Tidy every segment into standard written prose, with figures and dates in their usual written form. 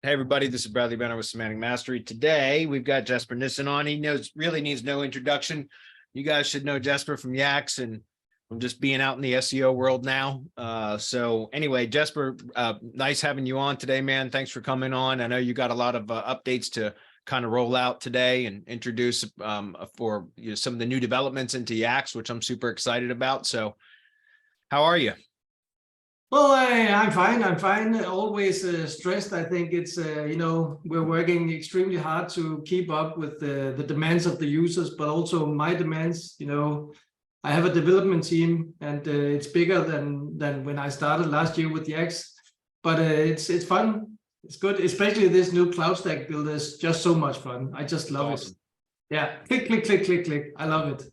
Hey everybody, this is Bradley Benner with Semantic Mastery. Today we've got Jesper Nissen on. He really needs no introduction. You guys should know Jesper from YACSS and from just being out in the SEO world now. So anyway, Jesper, nice having you on today, man. Thanks for coming on. I know you got a lot of updates to kind of roll out today and introduce for some of the new developments into YACSS, which I'm super excited about. So how are you? Well, I'm fine. I'm fine. Always stressed. I think it's, we're working extremely hard to keep up with the demands of the users, but also my demands. I have a development team and it's bigger than when I started last year with YACSS, but it's fun. It's good, especially this new cloud stack builder is just so much fun. I just love it. Yeah, click, click, click, click, click. I love it.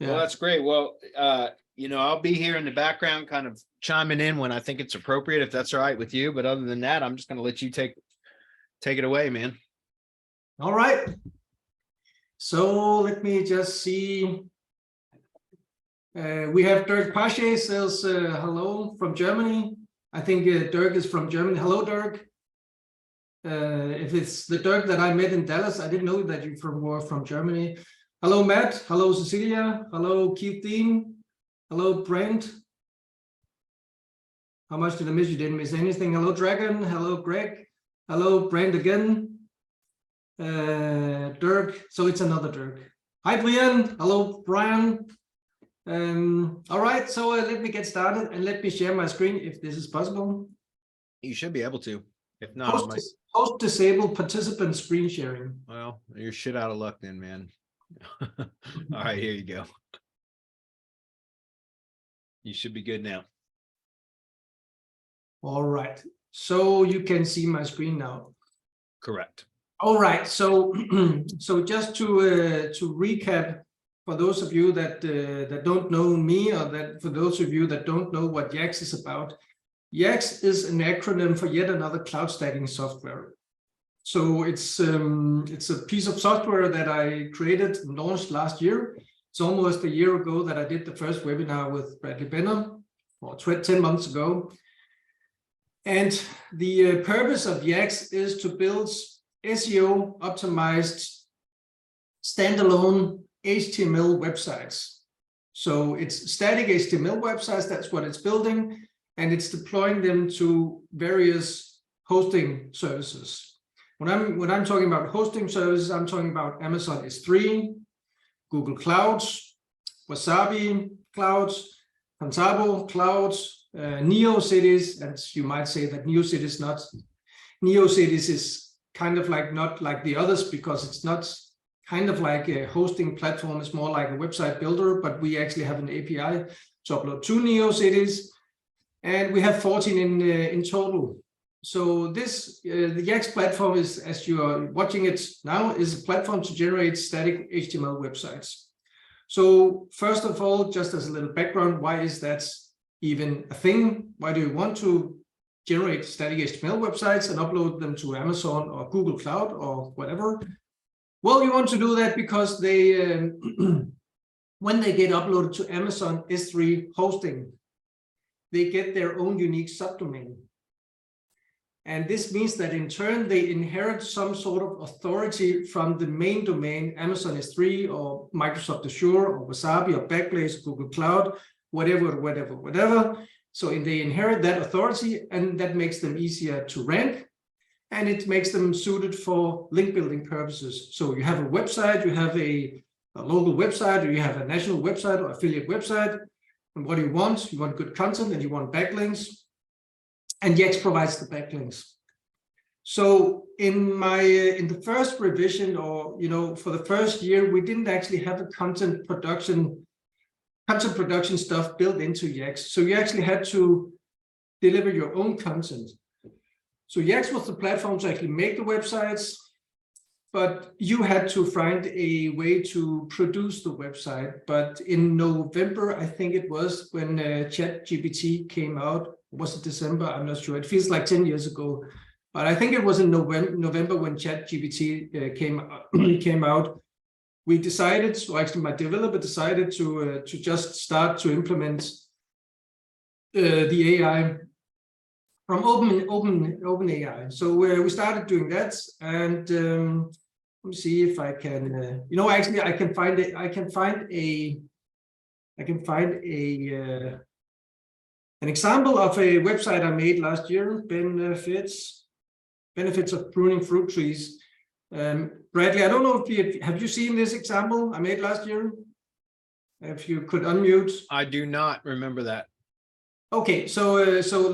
Yeah. Well, that's great. Well, I'll be here in the background kind of chiming in when I think it's appropriate, if that's all right with you. But other than that, I'm just going to let you take it away, man. All right. So let me just see. We have Dirk Pache says hello from Germany. I think Dirk is from Germany. Hello, Dirk. If it's the Dirk that I met in Dallas, I didn't know that you were from Germany. Hello, Matt. Hello, Cecilia. Hello, Keith Dean. Hello, Brent. How much did I miss? You didn't miss anything. Hello, Dragon. Hello, Greg. Hello, Brent again. Dirk. So it's another Dirk. Hi, Brian. Hello, Brian. All right. So let me get started and let me share my screen if this is possible. You should be able to. If not, host disabled participant screen sharing. Well, you're shit out of luck then, man. All right, here you go. You should be good now. All right. So you can see my screen now. Correct. All right. So just to recap, for those of you that don't know me, or that for those of you that don't know what YACSS is about, YACSS is an acronym for yet another cloud stacking software. So it's a piece of software that I created and launched last year. It's almost a year ago that I did the first webinar with Bradley Benner, or 10 months ago. And the purpose of YACSS is to build SEO optimized standalone HTML websites. So it's static HTML websites, that's what it's building, and it's deploying them to various hosting services. When I'm talking about hosting services, I'm talking about Amazon S3, Google Clouds, Wasabi Clouds, Contabo Clouds, NeoCities, and you might say that NeoCities is kind of like not like the others, because it's not kind of like a hosting platform, it's more like a website builder, but we actually have an API to upload to NeoCities, and we have 14 in total. So this the YACSS platform is, as you are watching it now, is a platform to generate static HTML websites. So first of all, just as a little background, why is that even a thing? Why do you want to generate static HTML websites and upload them to Amazon or Google Cloud or whatever? Well, you want to do that because they, when they get uploaded to Amazon S3 hosting, they get their own unique subdomain. And this means that in turn, they inherit some sort of authority from the main domain, Amazon S3 or Microsoft Azure or Wasabi or Backblaze, Google Cloud, whatever. So they inherit that authority, and that makes them easier to rank. And it makes them suited for link building purposes. So you have a website, you have a local website, or you have a national website or affiliate website. And what do you want? You want good content and you want backlinks. And YACSS provides the backlinks. So in the first revision, or for the first year, we didn't actually have a content production stuff built into YACSS. So you actually had to deliver your own content. So YACSS was the platform to actually make the websites, but you had to find a way to produce the website. But in November, I think it was, when ChatGPT came out, was it December? I'm not sure. It feels like 10 years ago. But I think it was in November when ChatGPT came out. We decided, or actually my developer decided to just start to implement the AI from OpenAI. So we started doing that, and let me see if I can. Actually, I can find it. I can find an example of a website I made last year. Benefits of pruning fruit trees. Bradley, I don't know if have you seen this example I made last year? If you could unmute. I do not remember that. Okay, so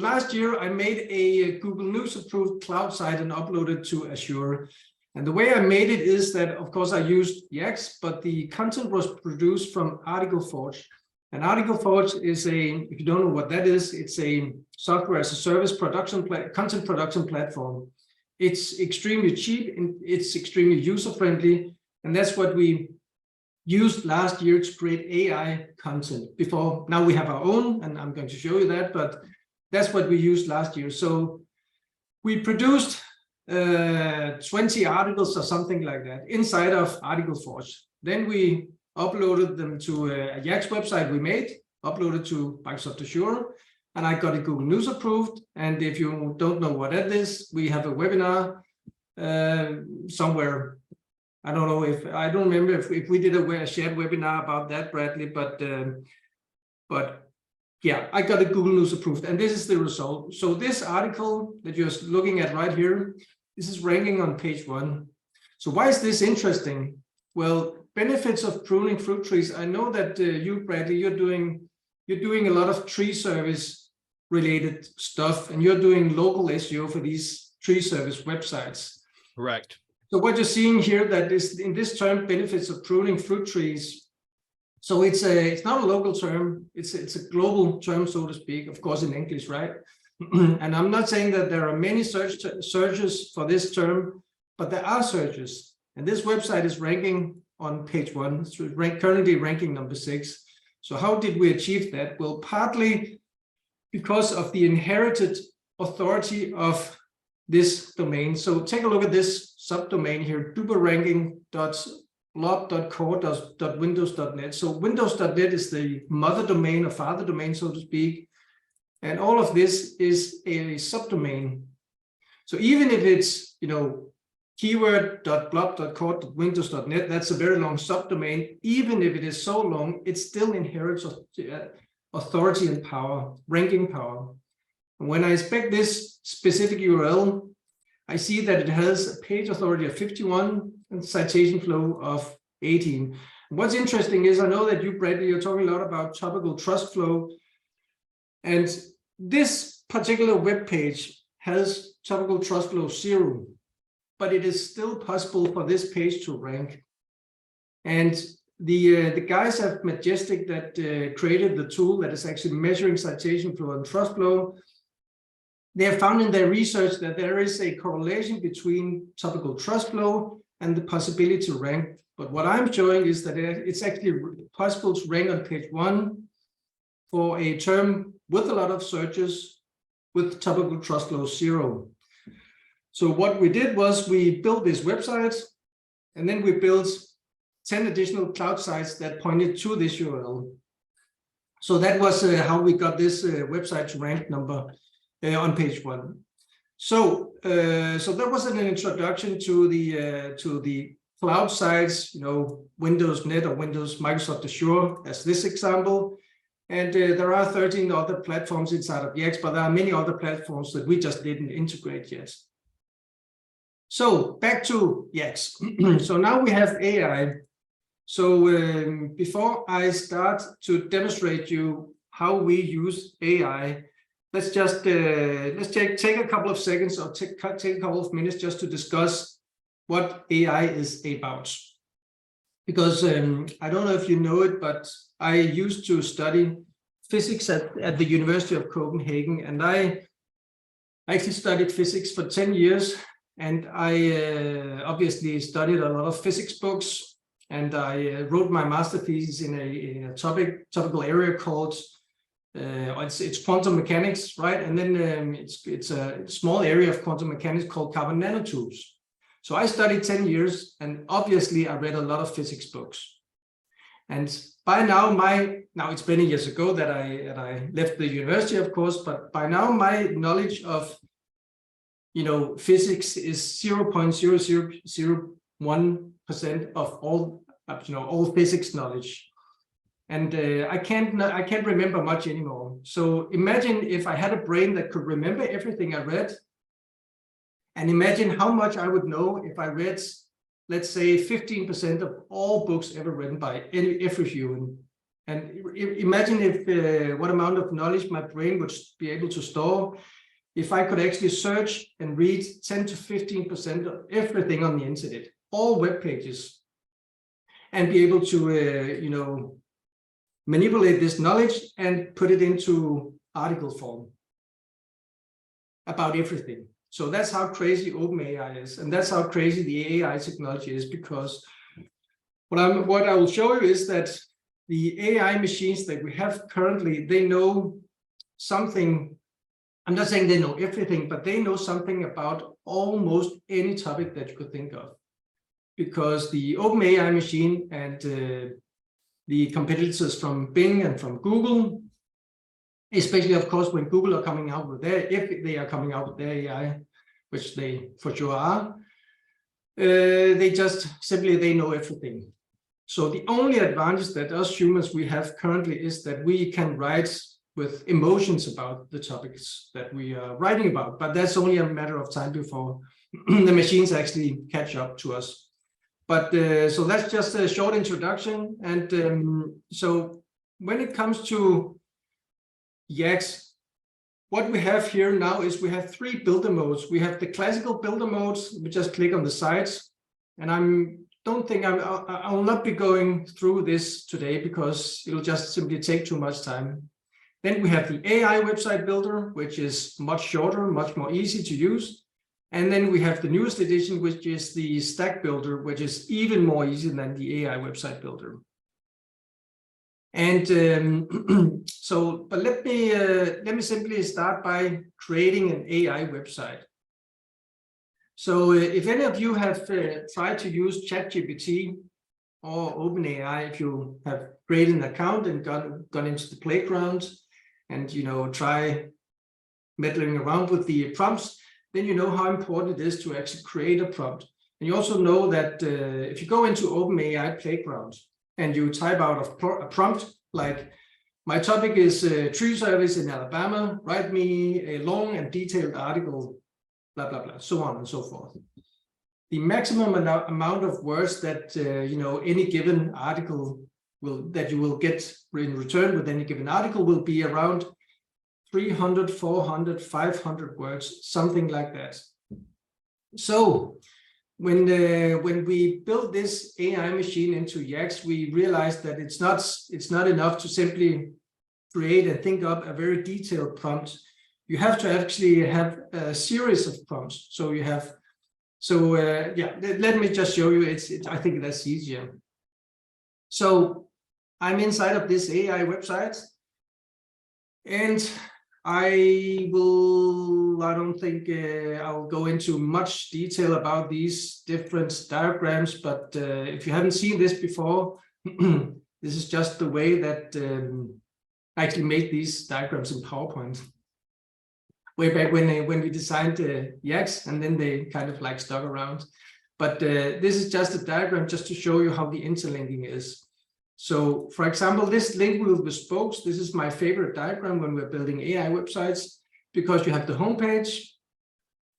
last year I made a Google News approved cloud site and uploaded to Azure. And the way I made it is that, of course, I used YACSS, but the content was produced from Article Forge. And Article Forge is if you don't know what that is, it's a software as a service content production platform. It's extremely cheap and it's extremely user-friendly. And that's what we used last year to create AI content. Now we have our own, and I'm going to show you that, but that's what we used last year. So we produced 20 articles or something like that inside of Article Forge. Then we uploaded them to a YACSS website we made, uploaded to Microsoft Azure, and I got a Google News approved. And if you don't know what that is, we have a webinar somewhere. I don't remember if we did a shared webinar about that, Bradley, but yeah, I got a Google News approved, and this is the result. So this article that you're looking at right here, this is ranking on page 1. So why is this interesting? Well, benefits of pruning fruit trees. I know that you, Bradley, you're doing a lot of tree service related stuff, and you're doing local SEO for these tree service websites. Correct. So what you're seeing here, that is in this term, benefits of pruning fruit trees. So it's not a local term, it's a global term, so to speak, of course, in English, right? And I'm not saying that there are many searches for this term, but there are searches. And this website is ranking on page 1, so currently ranking number 6. So how did we achieve that? Well, partly because of the inherited authority of this domain. So take a look at this subdomain here, duberranking.blob.core.windows.net. So windows.net is the mother domain or father domain, so to speak. And all of this is a subdomain. So even if it's, keyword.blob.core.windows.net, that's a very long subdomain. Even if it is so long, it still inherits authority and power, ranking power. And when I inspect this specific URL, I see that it has a page authority of 51 and citation flow of 18. And what's interesting is I know that you, Bradley, you're talking a lot about topical trust flow. And this particular web page has topical trust flow 0, but it is still possible for this page to rank. And the guys at Majestic that created the tool that is actually measuring citation flow and trust flow, they have found in their research that there is a correlation between topical trust flow and the possibility to rank. But what I'm showing is that it's actually possible to rank on page 1 for a term with a lot of searches with topical trust flow 0. So what we did was we built this website, and then we built 10 additional cloud sites that pointed to this URL. So that was how we got this website to rank number on page 1. So that was an introduction to the cloud sites, Windows.net or Microsoft Azure as this example. And there are 13 other platforms inside of YACSS, but there are many other platforms that we just didn't integrate yet. So back to YACSS. So now we have AI. So before I start to demonstrate you how we use AI, let's just take a couple of seconds or take a couple of minutes just to discuss what AI is about. Because I don't know if you know it, but I used to study physics at the University of Copenhagen, and I actually studied physics for 10 years, and I obviously studied a lot of physics books, and I wrote my master thesis in a topical area called it's quantum mechanics, right? And then it's a small area of quantum mechanics called carbon nanotubes. So I studied 10 years, and obviously I read a lot of physics books. And by now, now it's many years ago that I left the university, of course, but by now my knowledge of physics is 0.0001% of all all physics knowledge. And I can't remember much anymore. So imagine if I had a brain that could remember everything I read, and imagine how much I would know if I read, let's say, 15% of all books ever written by every human. And imagine if what amount of knowledge my brain would be able to store if I could actually search and read 10 to 15% of everything on the internet, all web pages, and be able to manipulate this knowledge and put it into article form about everything. So that's how crazy OpenAI is, and that's how crazy the AI technology is, because what I will show you is that the AI machines that we have currently, they know something. I'm not saying they know everything, but they know something about almost any topic that you could think of, because the OpenAI machine and the competitors from Bing and from Google, especially, of course, when Google are coming out with if they are coming out with their AI, which they for sure are, they know everything. So the only advantage that us humans we have currently is that we can write with emotions about the topics that we are writing about, but that's only a matter of time before the machines actually catch up to us. But so that's just a short introduction. And so when it comes to YACSS, what we have here now is we have 3 builder modes. We have the classical builder modes. We just click on the sides, and I will not be going through this today because it'll just simply take too much time. Then we have the AI website builder, which is much shorter, much more easy to use. And then we have the newest edition, which is the stack builder, which is even more easy than the AI website builder. And but let me simply start by creating an AI website. So if any of you have tried to use ChatGPT or OpenAI, if you have created an account and gone into the playground and try meddling around with the prompts, then you know how important it is to actually create a prompt. And you also know that if you go into OpenAI Playground and you type out a prompt like, my topic is tree service in Alabama, write me a long and detailed article, blah, blah, blah, so on and so forth. The maximum amount of words that any given article that you will get in return with any given article will be around 300, 400, 500 words, something like that. So when we built this AI machine into YACSS, we realized that it's not enough to simply create and think up a very detailed prompt. You have to actually have a series of prompts. So you have, let me just show you. I think that's easier. So I'm inside of this AI website, and I don't think I'll go into much detail about these different diagrams, but if you haven't seen this before, this is just the way that I actually made these diagrams in PowerPoint way back when we designed YACSS, and then they kind of like stuck around. But this is just a diagram just to show you how the interlinking is. So, for example, this link with the spokes, this is my favorite diagram when we're building AI websites, because you have the homepage,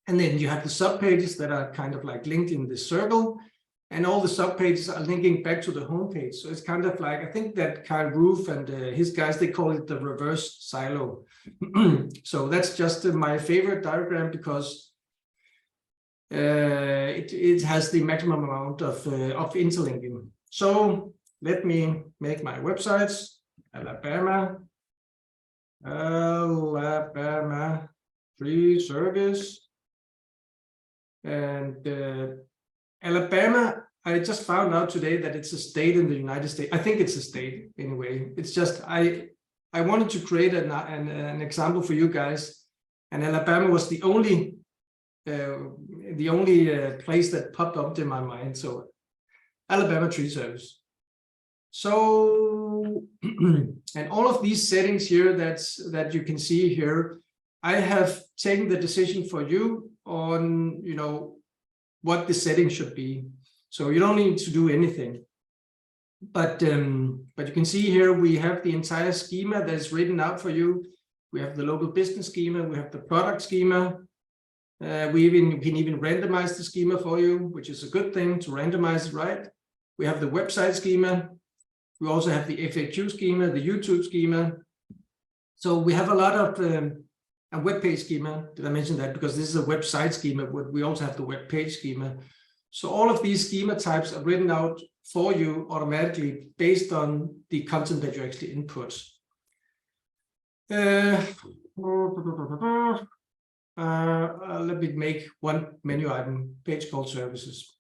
and then you have the subpages that are kind of like linked in this circle, and all the subpages are linking back to the homepage. So it's kind of like, I think that Kyle Roof and his guys, they call it the reverse silo. So that's just my favorite diagram because it has the maximum amount of interlinking. So let me make my websites. Alabama free service. And Alabama, I just found out today that it's a state in the United States. I think it's a state anyway. It's just, I wanted to create an example for you guys. And Alabama was the only place that popped up in my mind. So Alabama tree service. So, and all of these settings here that you can see here, I have taken the decision for you on, what the settings should be. So you don't need to do anything. But you can see here we have the entire schema that is written out for you. We have the local business schema, we have the product schema. We can even randomize the schema for you, which is a good thing to randomize it, right? We have the website schema. We also have the FAQ schema, the YouTube schema. So we have a lot of a web page schema. Did I mention that? Because this is a website schema, but we also have the web page schema. So all of these schema types are written out for you automatically based on the content that you actually input. Let me make one menu item, page called services.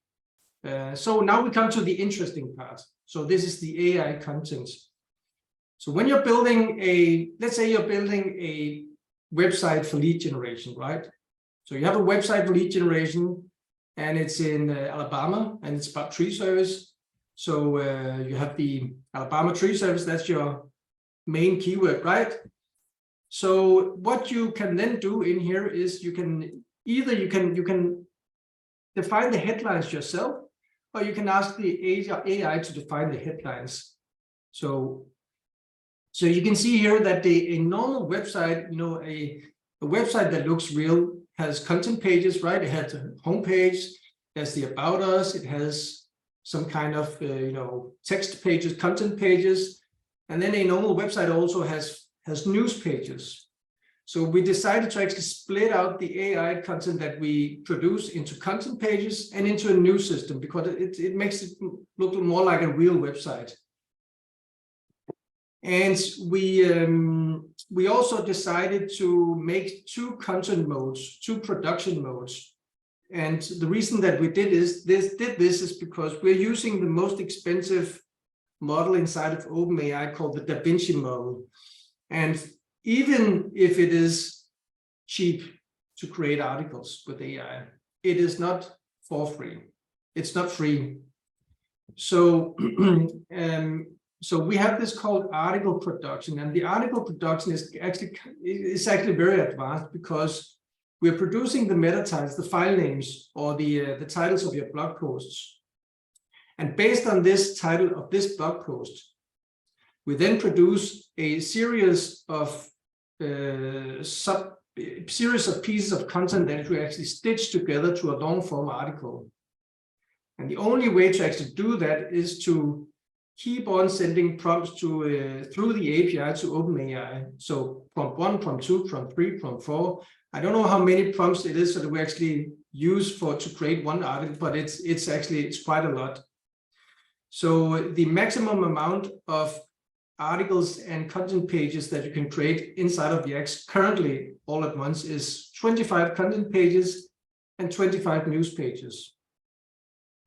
So now we come to the interesting part. So this is the AI content. So when you're building let's say you're building a website for lead generation, right? So you have a website for lead generation and it's in Alabama and it's about tree service. So you have the Alabama tree service, that's your main keyword, right? So what you can then do in here is you can define the headlines yourself, or you can ask the AI to define the headlines. So you can see here that a normal website, a website that looks real has content pages, right? It has a homepage, it has the about us, it has some kind of text pages, content pages, and then a normal website also has news pages. So we decided to actually split out the AI content that we produce into content pages and into a news system because it makes it look more like a real website. And we also decided to make two content modes, two production modes. And the reason that we did this is because we're using the most expensive model inside of OpenAI called the Da Vinci model. And even if it is cheap to create articles with AI, it is not for free. It's not free. So, so we have this called article production, and the article production is actually very advanced because we're producing the meta titles, the file names, or the titles of your blog posts. And based on this title of this blog post, we then produce a series of pieces of content that we actually stitch together to a long form article. And the only way to actually do that is to keep on sending prompts to through the API to OpenAI. So prompt 1, prompt 2, prompt 3, prompt 4. I don't know how many prompts it is that we actually use to create one article, but it's quite a lot. So the maximum amount of articles and content pages that you can create inside of YACSS currently all at once is 25 content pages and 25 news pages.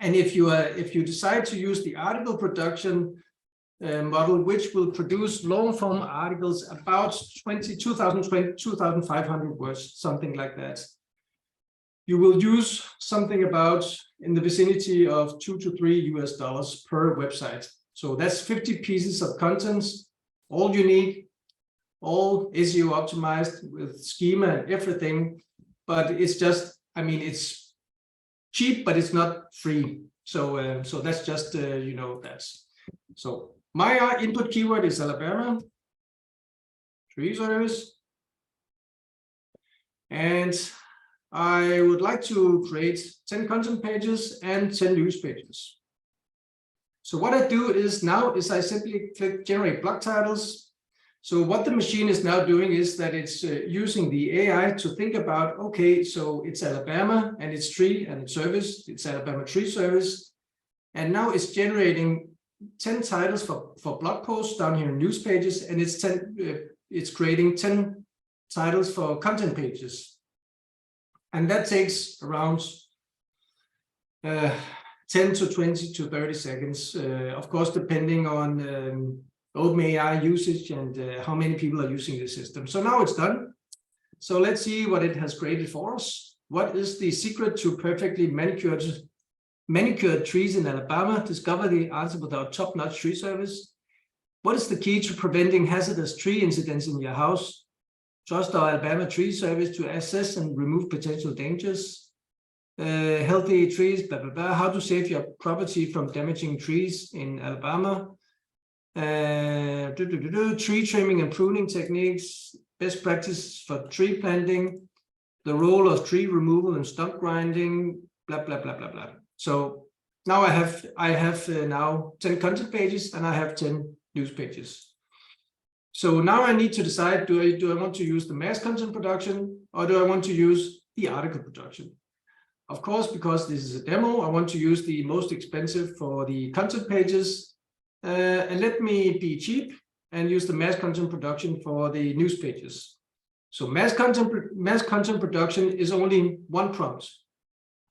And if you decide to use the article production model, which will produce long form articles about 2,500 words, something like that, you will use something about in the vicinity of $2 to $3 per website. So that's 50 pieces of content, all unique, all SEO optimized with schema and everything. But it's just, it's cheap, but it's not free. So so that's just that's. So my input keyword is Alabama tree service, and I would like to create 10 content pages and 10 news pages. So what I do is I simply click generate blog titles. So what the machine is now doing is that it's using the AI to think about, okay, so it's Alabama and it's tree and it's service, it's Alabama tree service. And now it's generating 10 titles for blog posts down here in news pages, and it's creating 10 titles for content pages. And that takes around 10 to 20 to 30 seconds, of course, depending on OpenAI usage and how many people are using the system. So now it's done. So let's see what it has created for us. What is the secret to perfectly manicured Manicured trees in Alabama. Discover the answer with our top-notch tree service. What is the key to preventing hazardous tree incidents in your house? Trust our Alabama tree service to assess and remove potential dangers. Healthy trees, blah, blah, blah. How to save your property from damaging trees in Alabama. Tree trimming and pruning techniques. Best practice for tree planting. The role of tree removal and stump grinding. Blah, blah, blah, blah, blah. So now I have now 10 content pages and I have 10 news pages. So now I need to decide, do I want to use the mass content production or do I want to use the article production? Of course, because this is a demo, I want to use the most expensive for the content pages. And let me be cheap and use the mass content production for the news pages. So mass content production is only one prompt.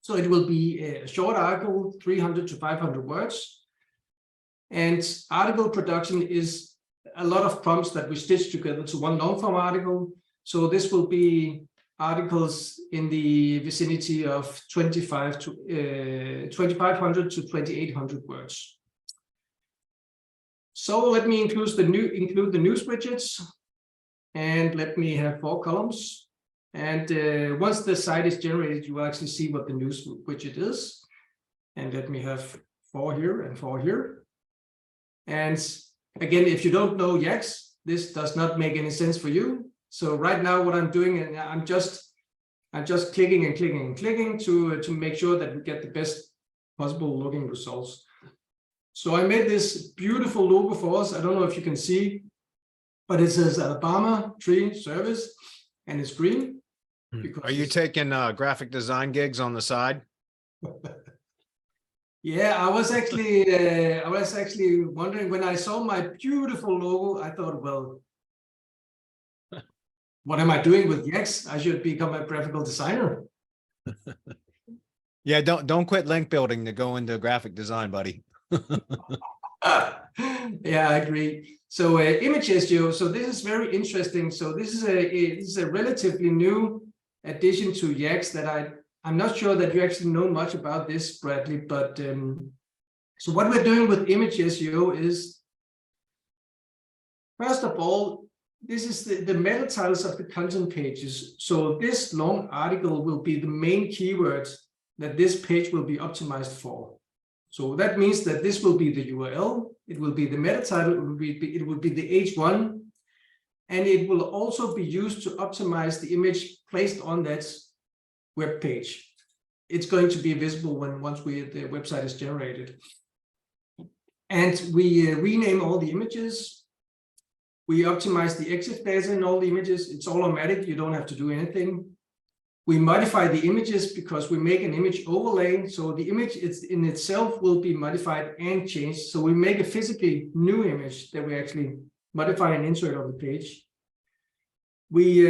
So it will be a short article, 300 to 500 words. And article production is a lot of prompts that we stitch together to one long form article. So this will be articles in the vicinity of 2500 to 2800 words. So let me include the news widgets, and let me have 4 columns. And once the site is generated, you will actually see what the news widget is. And let me have 4 here and 4 here. And again, if you don't know YACSS, this does not make any sense for you. So right now, what I'm doing, and I'm just clicking and clicking and clicking to make sure that we get the best possible looking results. So I made this beautiful logo for us. I don't know if you can see, but it says Alabama Tree Service, and it's green. Are you taking graphic design gigs on the side? Yeah, I was actually wondering when I saw my beautiful logo. I thought, well, what am I doing with YACSS? I should become a graphical designer. Yeah, don't quit link building to go into graphic design, buddy. Yeah, I agree. So image SEO. So this is very interesting. So this is a relatively new addition to YACSS that I'm not sure that you actually know much about this, Bradley. But so what we're doing with image SEO is, first of all, this is the meta titles of the content pages. So this long article will be the main keywords that this page will be optimized for. So that means that this will be the URL, it will be the meta title, it will be the H1, and it will also be used to optimize the image placed on that web page. It's going to be visible once the website is generated. And we rename all the images. We optimize the EXIF data in all the images. It's all automatic. You don't have to do anything. We modify the images because we make an image overlay. So the image in itself will be modified and changed. So we make a physically new image that we actually modify and insert on the page. We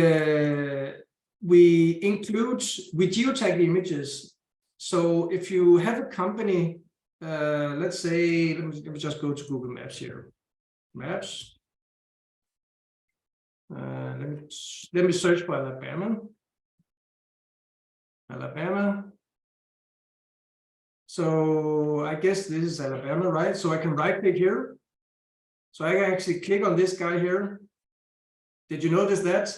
geotag the images. So if you have a company, let's say, let me just go to Google Maps here. Maps. Let me search for Alabama. So I guess this is Alabama, right? So I can right click here. So I can actually click on this guy here. Did you notice that?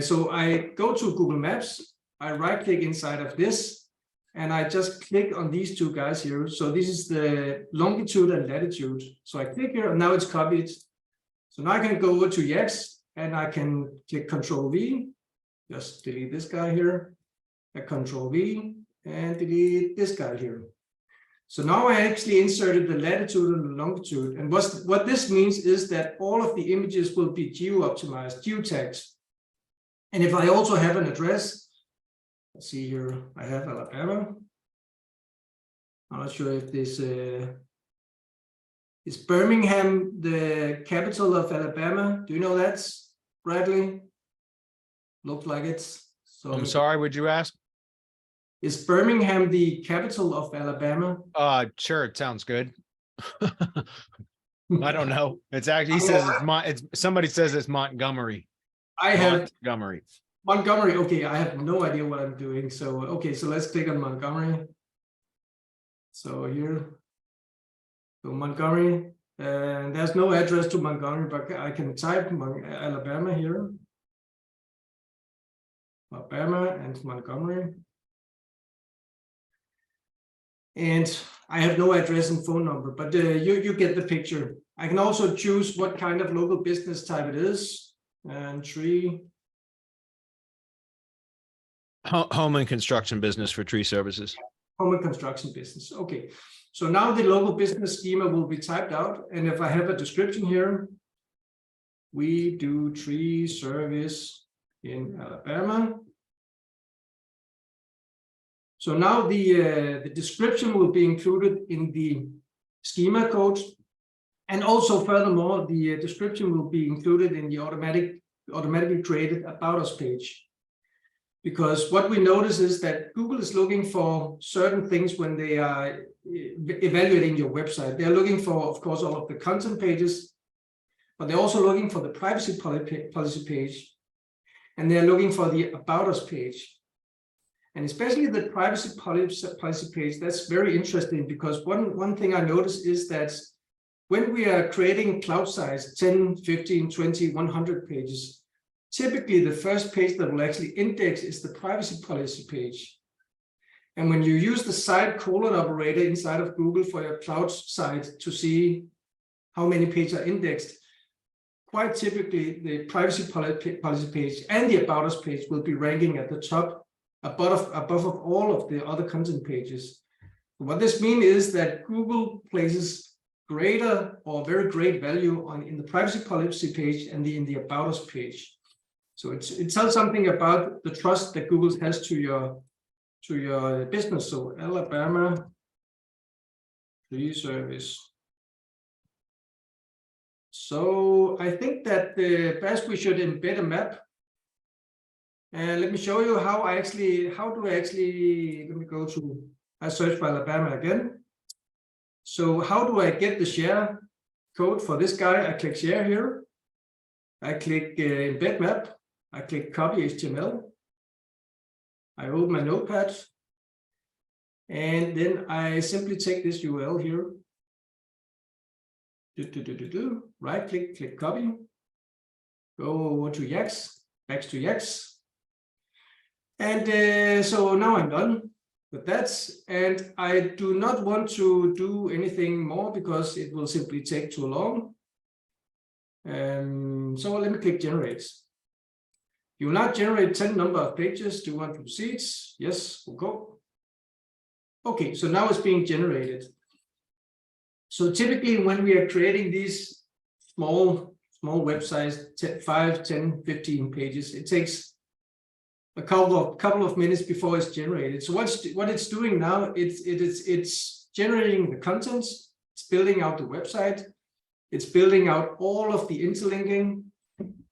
So I go to Google Maps, I right click inside of this, and I just click on these 2 guys here. So this is the longitude and latitude. So I click here and now it's copied. So now I can go over to YACSS and I can click Control V, just delete this guy here. A Control V and delete this guy here. So now I actually inserted the latitude and the longitude. And what this means is that all of the images will be geo-optimized, geotagged. And if I also have an address, let's see here, I have Alabama. I'm not sure if this is Birmingham, the capital of Alabama. Do you know that, Bradley? Looks like it's. So I'm sorry, would you ask? Is Birmingham the capital of Alabama? Sure, it sounds good. I don't know. It's actually, he says somebody says it's Montgomery. I have Montgomery. Okay, I have no idea what I'm doing. So okay, so let's click on Montgomery. So here, so Montgomery, and there's no address to Montgomery, but I can type Alabama here. Alabama and Montgomery. And I have no address and phone number, but you get the picture. I can also choose what kind of local business type it is. And tree. Home and construction business for tree services. Home and construction business. Okay. So now the local business schema will be typed out. And if I have a description here, we do tree service in Alabama. So now the description will be included in the schema code. And also furthermore, the description will be included in the automatically created About Us page. Because what we notice is that Google is looking for certain things when they are evaluating your website. They're looking for, of course, all of the content pages, but they're also looking for the privacy policy page. And they're looking for the About Us page. And especially the privacy policy page, that's very interesting because one thing I noticed is that when we are creating cloud size 10, 15, 20, 100 pages, typically the first page that will actually index is the privacy policy page. And when you use the site colon operator inside of Google for your cloud site to see how many pages are indexed, quite typically the privacy policy page and the About Us page will be ranking at the top above of all of the other content pages. What this means is that Google places greater or very great value in the privacy policy page and in the About Us page. So it tells something about the trust that Google has to your business. So Alabama tree service. So I think that best we should embed a map. And let me show you how I search for Alabama again. So how do I get the share code for this guy? I click share here. I click embed map. I click copy HTML. I open my notepad. And then I simply take this URL here. Right click, click copy. Go over to YACSS, back to YACSS. And so now I'm done with that. And I do not want to do anything more because it will simply take too long. So let me click generate. You will not generate 10 number of pages. Do you want to proceed? Yes, we'll go. Okay, so now it's being generated. So typically when we are creating these small websites, 5, 10, 15 pages, it takes a couple of minutes before it's generated. So what it's doing now, it's generating the contents, it's building out the website, it's building out all of the interlinking,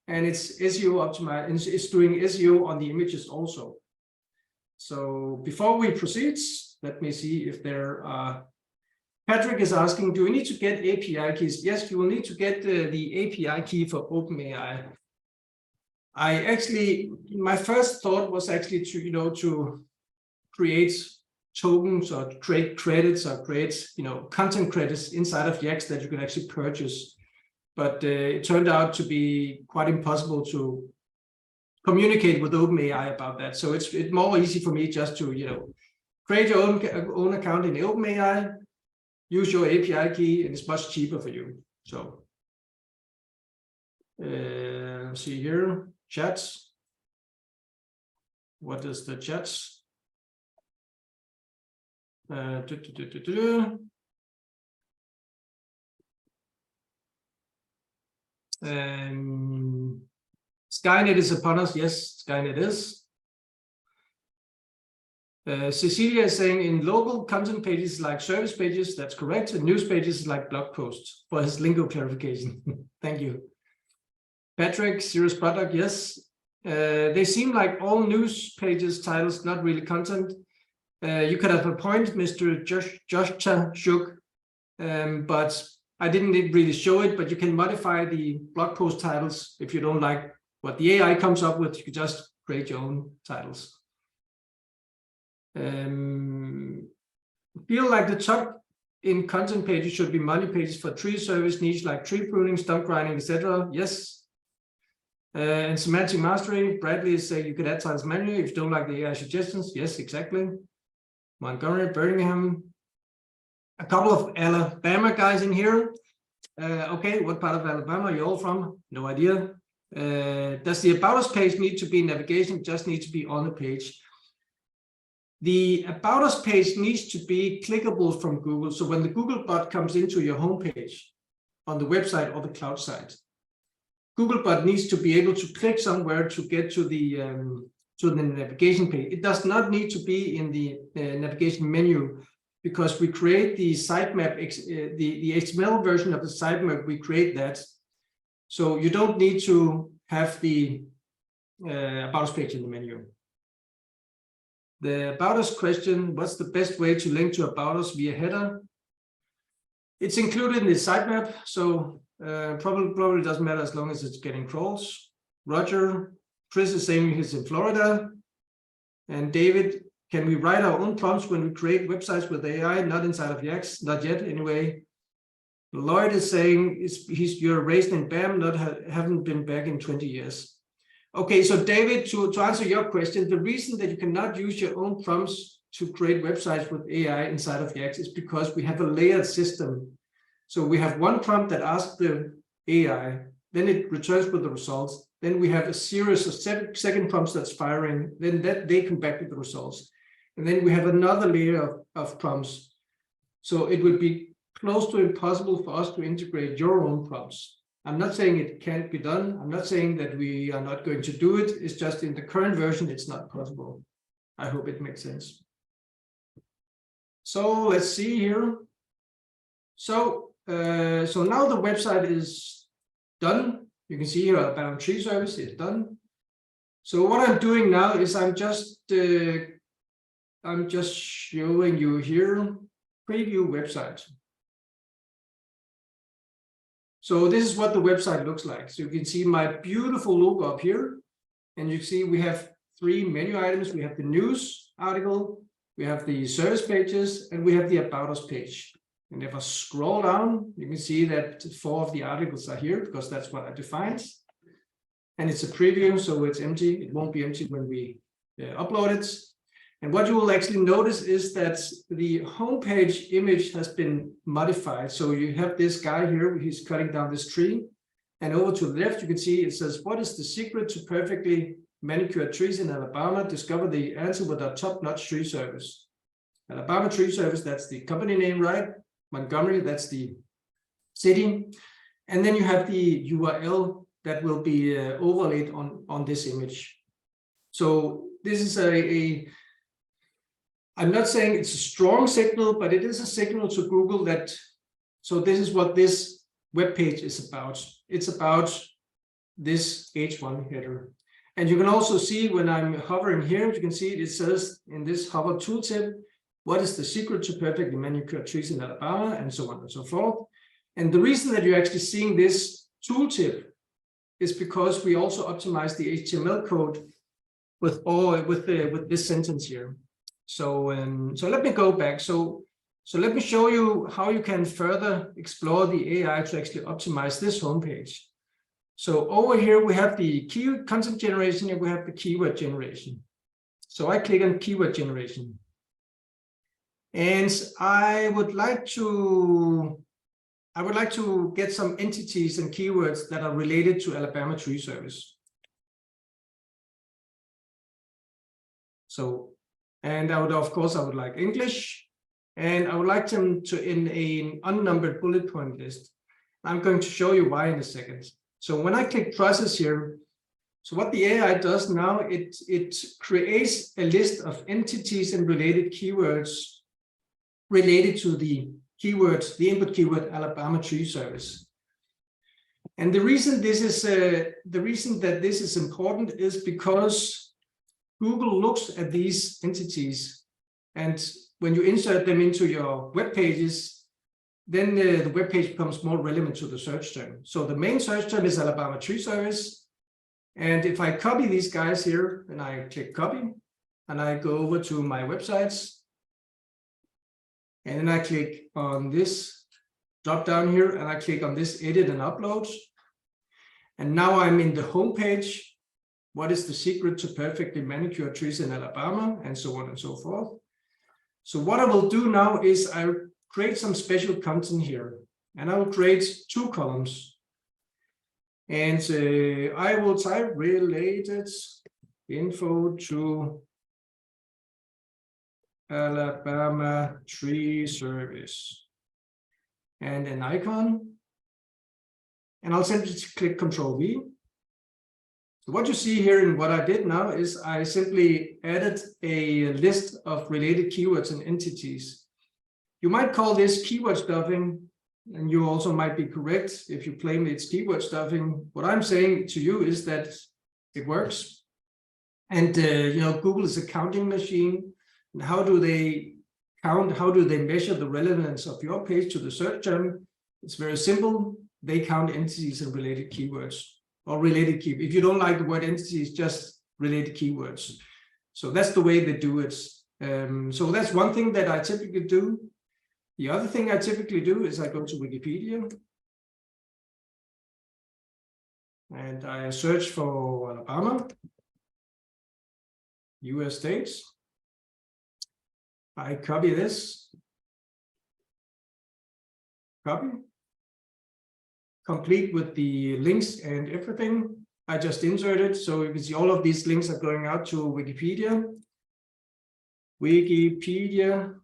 and it's SEO optimized, and it's doing SEO on the images also. So before we proceed, let me see if there are. Patrick is asking, do we need to get API keys? Yes, you will need to get the API key for OpenAI. My first thought was actually to create tokens or create credits or create content credits inside of YACSS that you can actually purchase. But it turned out to be quite impossible to communicate with OpenAI about that. So it's more easy for me just to create your own account in OpenAI, use your API key, and it's much cheaper for you. So see here, chats. What is the chats? Skynet is upon us. Yes, Skynet is. Cecilia is saying in local content pages like service pages, that's correct. And news pages like blog posts for his lingo clarification. Thank you. Patrick, serious product, yes. They seem like all news pages titles, not really content. You could have appointed Mr. Josh Shook, but I didn't really show it, but you can modify the blog post titles. If you don't like what the AI comes up with, you can just create your own titles. feel like the top in content pages should be money pages for tree service niche like tree pruning, stump grinding, etc. Yes. And semantic mastery, Bradley is saying you could add titles manually if you don't like the AI suggestions. Yes, exactly. Montgomery, Birmingham. A couple of Alabama guys in here. Okay, what part of Alabama are you all from? No idea. Does the About Us page need to be navigation? Just need to be on the page. The About Us page needs to be clickable from Google. So when the Google bot comes into your homepage on the website or the cloud site, Googlebot needs to be able to click somewhere to get to the navigation page. It does not need to be in the navigation menu, because we create the sitemap, the HTML version of the sitemap, we create that. So you don't need to have the About Us page in the menu. The About Us question, what's the best way to link to About Us via header? It's included in the sitemap, so probably doesn't matter as long as it's getting crawls. Roger, Chris is saying he's in Florida. And David, can we write our own prompts when we create websites with AI? Not inside of YACSS, not yet anyway. Lloyd is saying you're raised in BAM, haven't been back in 20 years. Okay, so David, to answer your question, the reason that you cannot use your own prompts to create websites with AI inside of YACSS is because we have a layered system. So we have one prompt that asks the AI, then it returns with the results. Then we have a series of second prompts that's firing, then they come back with the results. And then we have another layer of prompts. So it would be close to impossible for us to integrate your own prompts. I'm not saying it can't be done. I'm not saying that we are not going to do it. It's just in the current version, it's not possible. I hope it makes sense. So let's see here. So now the website is done. You can see here about tree service is done. So what I'm doing now is I'm just showing you here preview website. So this is what the website looks like. So you can see my beautiful logo up here, and you see we have 3 menu items. We have the news article, we have the service pages, and we have the About Us page. And if I scroll down, you can see that 4 of the articles are here because that's what I defined. And it's a preview, so it's empty. It won't be empty when we upload it. And what you will actually notice is that the homepage image has been modified. So you have this guy here, he's cutting down this tree. And over to the left, you can see it says, what is the secret to perfectly manicured trees in Alabama? Discover the answer with our top-notch tree service. Alabama Tree Service, that's the company name, right? Montgomery, that's the city. And then you have the URL that will be overlaid on this image. So this is I'm not saying it's a strong signal, but it is a signal to Google that, so this is what this web page is about. It's about this H1 header. And you can also see when I'm hovering here, you can see it says in this hover tooltip, what is the secret to perfectly manicured trees in Alabama, and so on and so forth. And the reason that you're actually seeing this tooltip is because we also optimize the HTML code with this sentence here. So let me go back. So let me show you how you can further explore the AI to actually optimize this homepage. So over here we have the keyword content generation and we have the keyword generation. So I click on keyword generation. And I would like to get some entities and keywords that are related to Alabama Tree Service. So, and I would like English, and I would like them to in an unnumbered bullet point list. I'm going to show you why in a second. So when I click process here, so what the AI does now, it creates a list of entities and related keywords related to the keywords, the input keyword Alabama Tree Service. And the reason that this is important is because Google looks at these entities, and when you insert them into your web pages, then the web page becomes more relevant to the search term. So the main search term is Alabama Tree Service. And if I copy these guys here, and I click copy, and I go over to my websites, And then I click on this drop down here and I click on this edit and upload. And now I'm in the home page. What is the secret to perfectly manicured trees in Alabama, and so on and so forth. So what I will do now is I create some special content here, and I will create 2 columns. And I will type related info to Alabama tree service and an icon. And I'll simply click Control V. So what you see here and what I did now is I simply added a list of related keywords and entities. You might call this keyword stuffing, and you also might be correct if you claim it's keyword stuffing. What I'm saying to you is that it works. And you know, Google is a counting machine. And how do they count? How do they measure the relevance of your page to the search term? It's very simple. They count entities and related keywords, or related keywords. If you don't like the word entities, just related keywords. So that's the way they do it. So that's one thing that I typically do. The other thing I typically do is I go to Wikipedia and I search for Alabama, US states. I copy this, copy, complete with the links and everything. I just insert it. So you can see all of these links are going out to Wikipedia. Wikipedia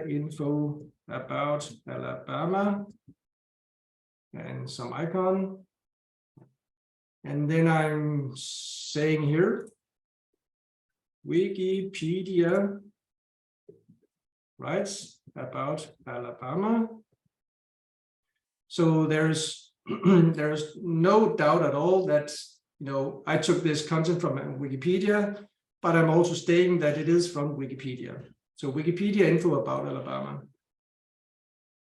info about Alabama and some icon. And then I'm saying here, Wikipedia writes about Alabama. So there's no doubt at all that, you know, I took this content from Wikipedia, but I'm also stating that it is from Wikipedia. So Wikipedia info about Alabama.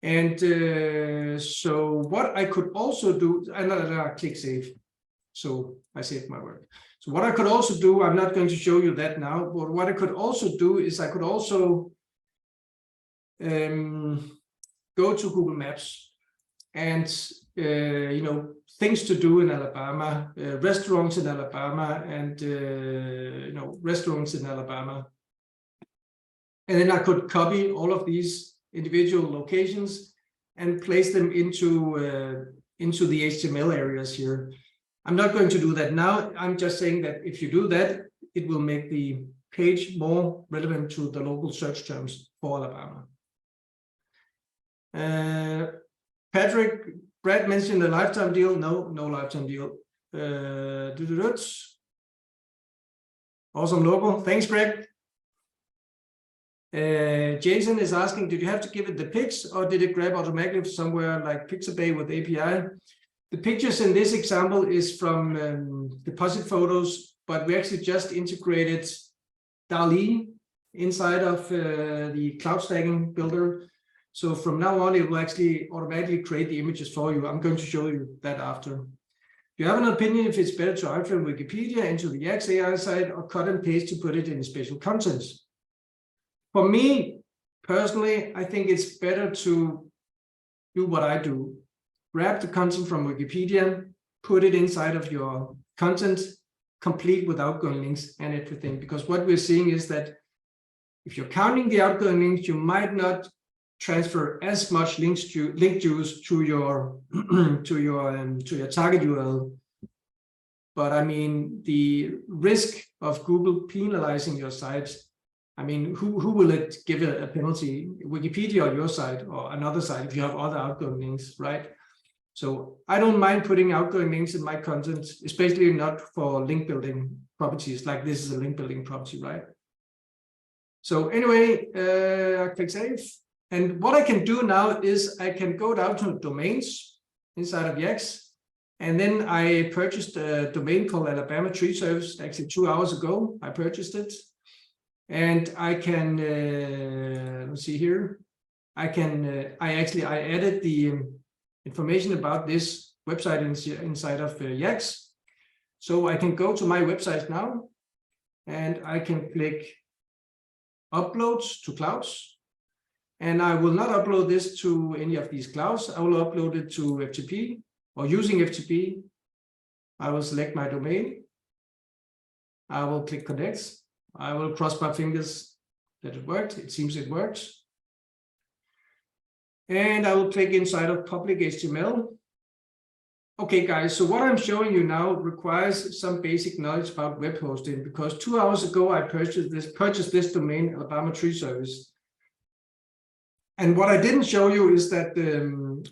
And so what I could also do, and I click save. So I saved my work. So what I could also do, I'm not going to show you that now, but what I could also do is I could also go to Google Maps and, you know, things to do in Alabama, restaurants in Alabama, and, you know, restaurants in Alabama. And then I could copy all of these individual locations and place them into the HTML areas here. I'm not going to do that now. I'm just saying that if you do that, it will make the page more relevant to the local search terms for Alabama. Brad mentioned a lifetime deal. No lifetime deal. Awesome logo. Thanks, Greg. Jason is asking, did you have to give it the pics or did it grab automatically somewhere like Pixabay with API? The pictures in this example is from Deposit Photos, but we actually just integrated DALL-E inside of the cloud stacking builder. So from now on, it will actually automatically create the images for you. I'm going to show you that after. Do you have an opinion if it's better to iframe Wikipedia into the YACSS AI site or cut and paste to put it in special content? For me, personally, I think it's better to do what I do. Grab the content from Wikipedia, put it inside of your content, complete with outgoing links and everything. Because what we're seeing is that if you're counting the outgoing links, you might not transfer as much link juice to your target URL. But I mean, the risk of Google penalizing your site, I mean, who will it give a penalty? Wikipedia or your site or another site if you have other outgoing links, right? So I don't mind putting outgoing links in my content, especially not for link building properties, like this is a link building property, right? So anyway, I click save. And what I can do now is I can go down to domains inside of YACSS. And then I purchased a domain called Alabama Tree Service. Actually, 2 hours ago, I purchased it. And I can, let's see here. I added the information about this website inside of YACSS. So I can go to my website now and I can click uploads to clouds. And I will not upload this to any of these clouds. I will upload it to FTP, or using FTP. I will select my domain. I will click connect. I will cross my fingers that it worked. It seems it works. And I will click inside of public HTML. Okay, guys, so what I'm showing you now requires some basic knowledge about web hosting, because 2 hours ago I purchased this domain, Alabama Tree Service. And what I didn't show you is that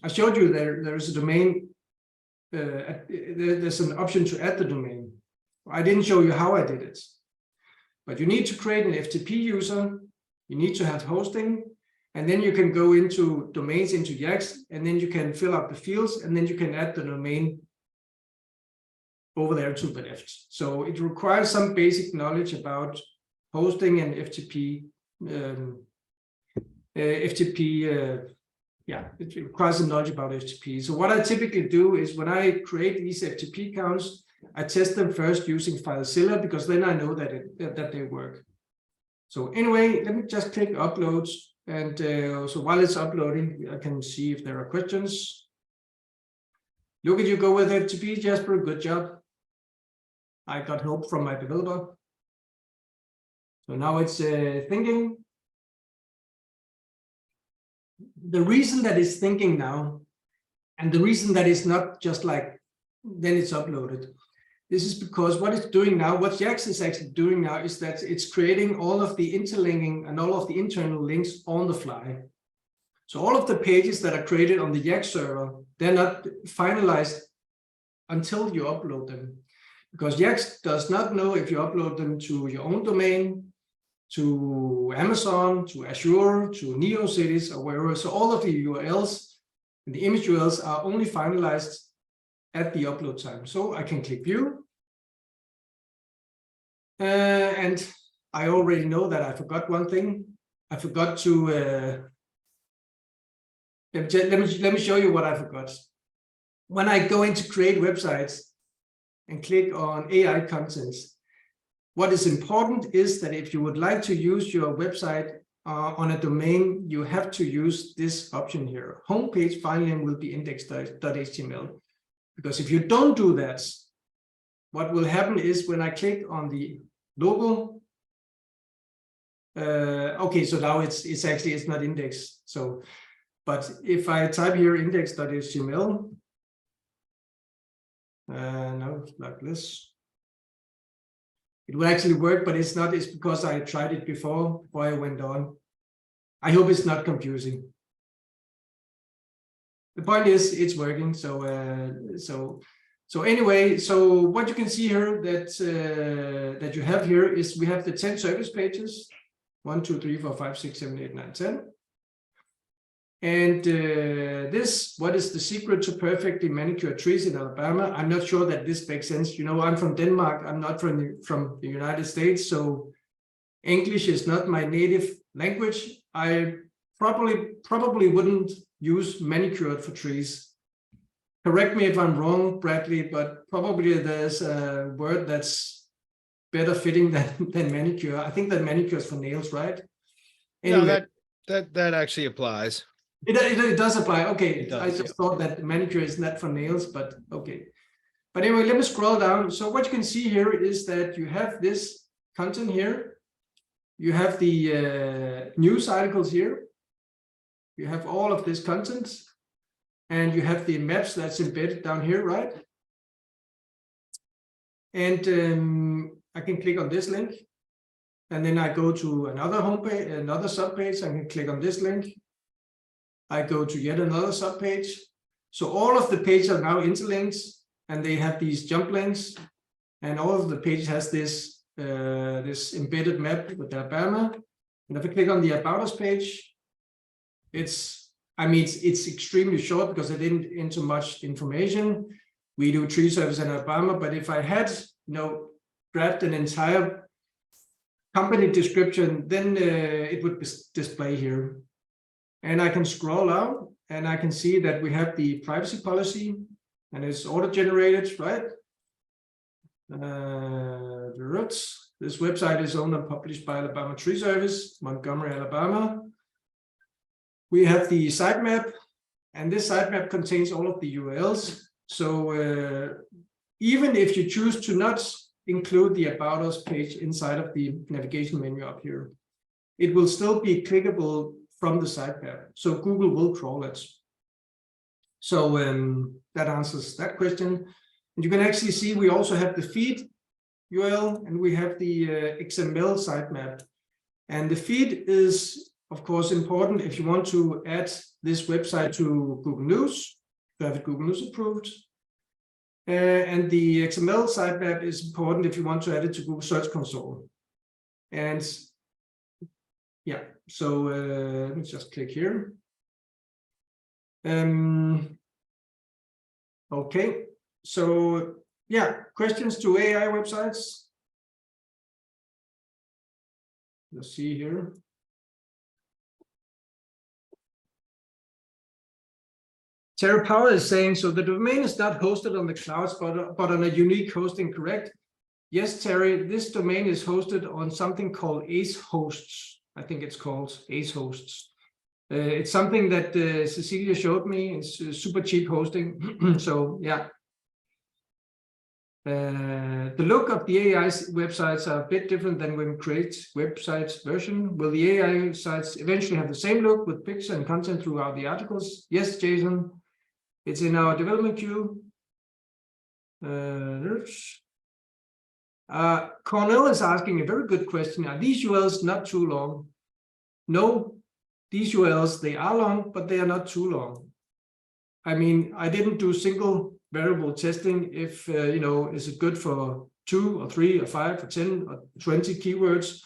I showed you there is a domain, there's an option to add the domain. I didn't show you how I did it. But you need to create an FTP user, you need to have hosting, and then you can go into domains into YACSS, and then you can fill up the fields, and then you can add the domain over there to the left. So it requires some basic knowledge about hosting and FTP. It requires some knowledge about FTP. So what I typically do is when I create these FTP accounts, I test them first using FileZilla, because then I know that they work. So anyway, let me just click upload. And so while it's uploading, I can see if there are questions. Look at you go with FTP, Jasper. Good job. I got help from my developer. So now it's thinking. The reason that it's thinking now, and the reason that it's not just like, then it's uploaded. This is because what it's doing now, what YACSS is actually doing now, is that it's creating all of the interlinking and all of the internal links on the fly. So all of the pages that are created on the YACSS server, they're not finalized until you upload them. Because YACSS does not know if you upload them to your own domain, to Amazon, to Azure, to NeoCities, or wherever. So all of the URLs and the image URLs are only finalized at the upload time. So I can click view. And I already know that I forgot one thing. I forgot to, let me show you what I forgot. When I go into create websites and click on AI contents, what is important is that if you would like to use your website on a domain, you have to use this option here. Homepage file name will be index.html. Because if you don't do that, what will happen is when I click on the logo, okay, so now it's not index. So, but if I type here index.html, now like this, it will actually work, but it's not. It's because I tried it before I went on. I hope it's not confusing. The point is, it's working. So anyway, so what you can see here that you have here is we have the 10 service pages, 1, 2, 3, 4, 5, 6, 7, 8, 9, 10. And this, what is the secret to perfectly manicured trees in Alabama? I'm not sure that this makes sense. You know, I'm from Denmark. I'm not from the United States. So English is not my native language. I probably wouldn't use manicured for trees. Correct me if I'm wrong, Bradley, but probably there's a word that's better fitting than manicure. I think that manicure is for nails, right? Anyway, No, that actually applies. It does apply. Okay, Does, I just thought that manicure is not for nails, but okay. But anyway, let me scroll down. So what you can see here is that you have this content here. You have the news articles here. You have all of this content, and you have the maps that's embedded down here, right? And I can click on this link, and then I go to another homepage, another subpage. I can click on this link. I go to yet another subpage. So all of the pages are now interlinked, and they have these jump links, and all of the pages has this this embedded map with Alabama. And if I click on the About Us page, it's extremely short because I didn't enter much information. We do tree service in Alabama, but if I had grabbed an entire company description, then it would display here. And I can scroll out and I can see that we have the privacy policy and it's auto-generated, right? The roots. This website is owned and published by Alabama Tree Service, Montgomery, Alabama. We have the sitemap, and this sitemap contains all of the URLs. So even if you choose to not include the About Us page inside of the navigation menu up here, it will still be clickable from the sitemap. So Google will crawl it. So that answers that question. And you can actually see we also have the feed URL and we have the XML sitemap. And the feed is, of course, important if you want to add this website to Google News, to have it Google News approved. And the XML sitemap is important if you want to add it to Google Search Console. And yeah, so let me just click here. Okay, so yeah, questions to AI websites? Let's see here. Terry Power is saying, so the domain is not hosted on the clouds, but on a unique hosting, correct? Yes, Terry, this domain is hosted on something called Ace Hosts. I think it's called Ace Hosts. It's something that Cecilia showed me. It's super cheap hosting. So yeah. The look of the AI websites are a bit different than when we create websites version. Will the AI sites eventually have the same look with picture and content throughout the articles? Yes, Jason. It's in our development queue. Cornell is asking a very good question. Are these URLs not too long? No, these URLs, they are long, but they are not too long. I mean, I didn't do single variable testing if, is it good for 2 or 3 or 5 or 10 or 20 keywords.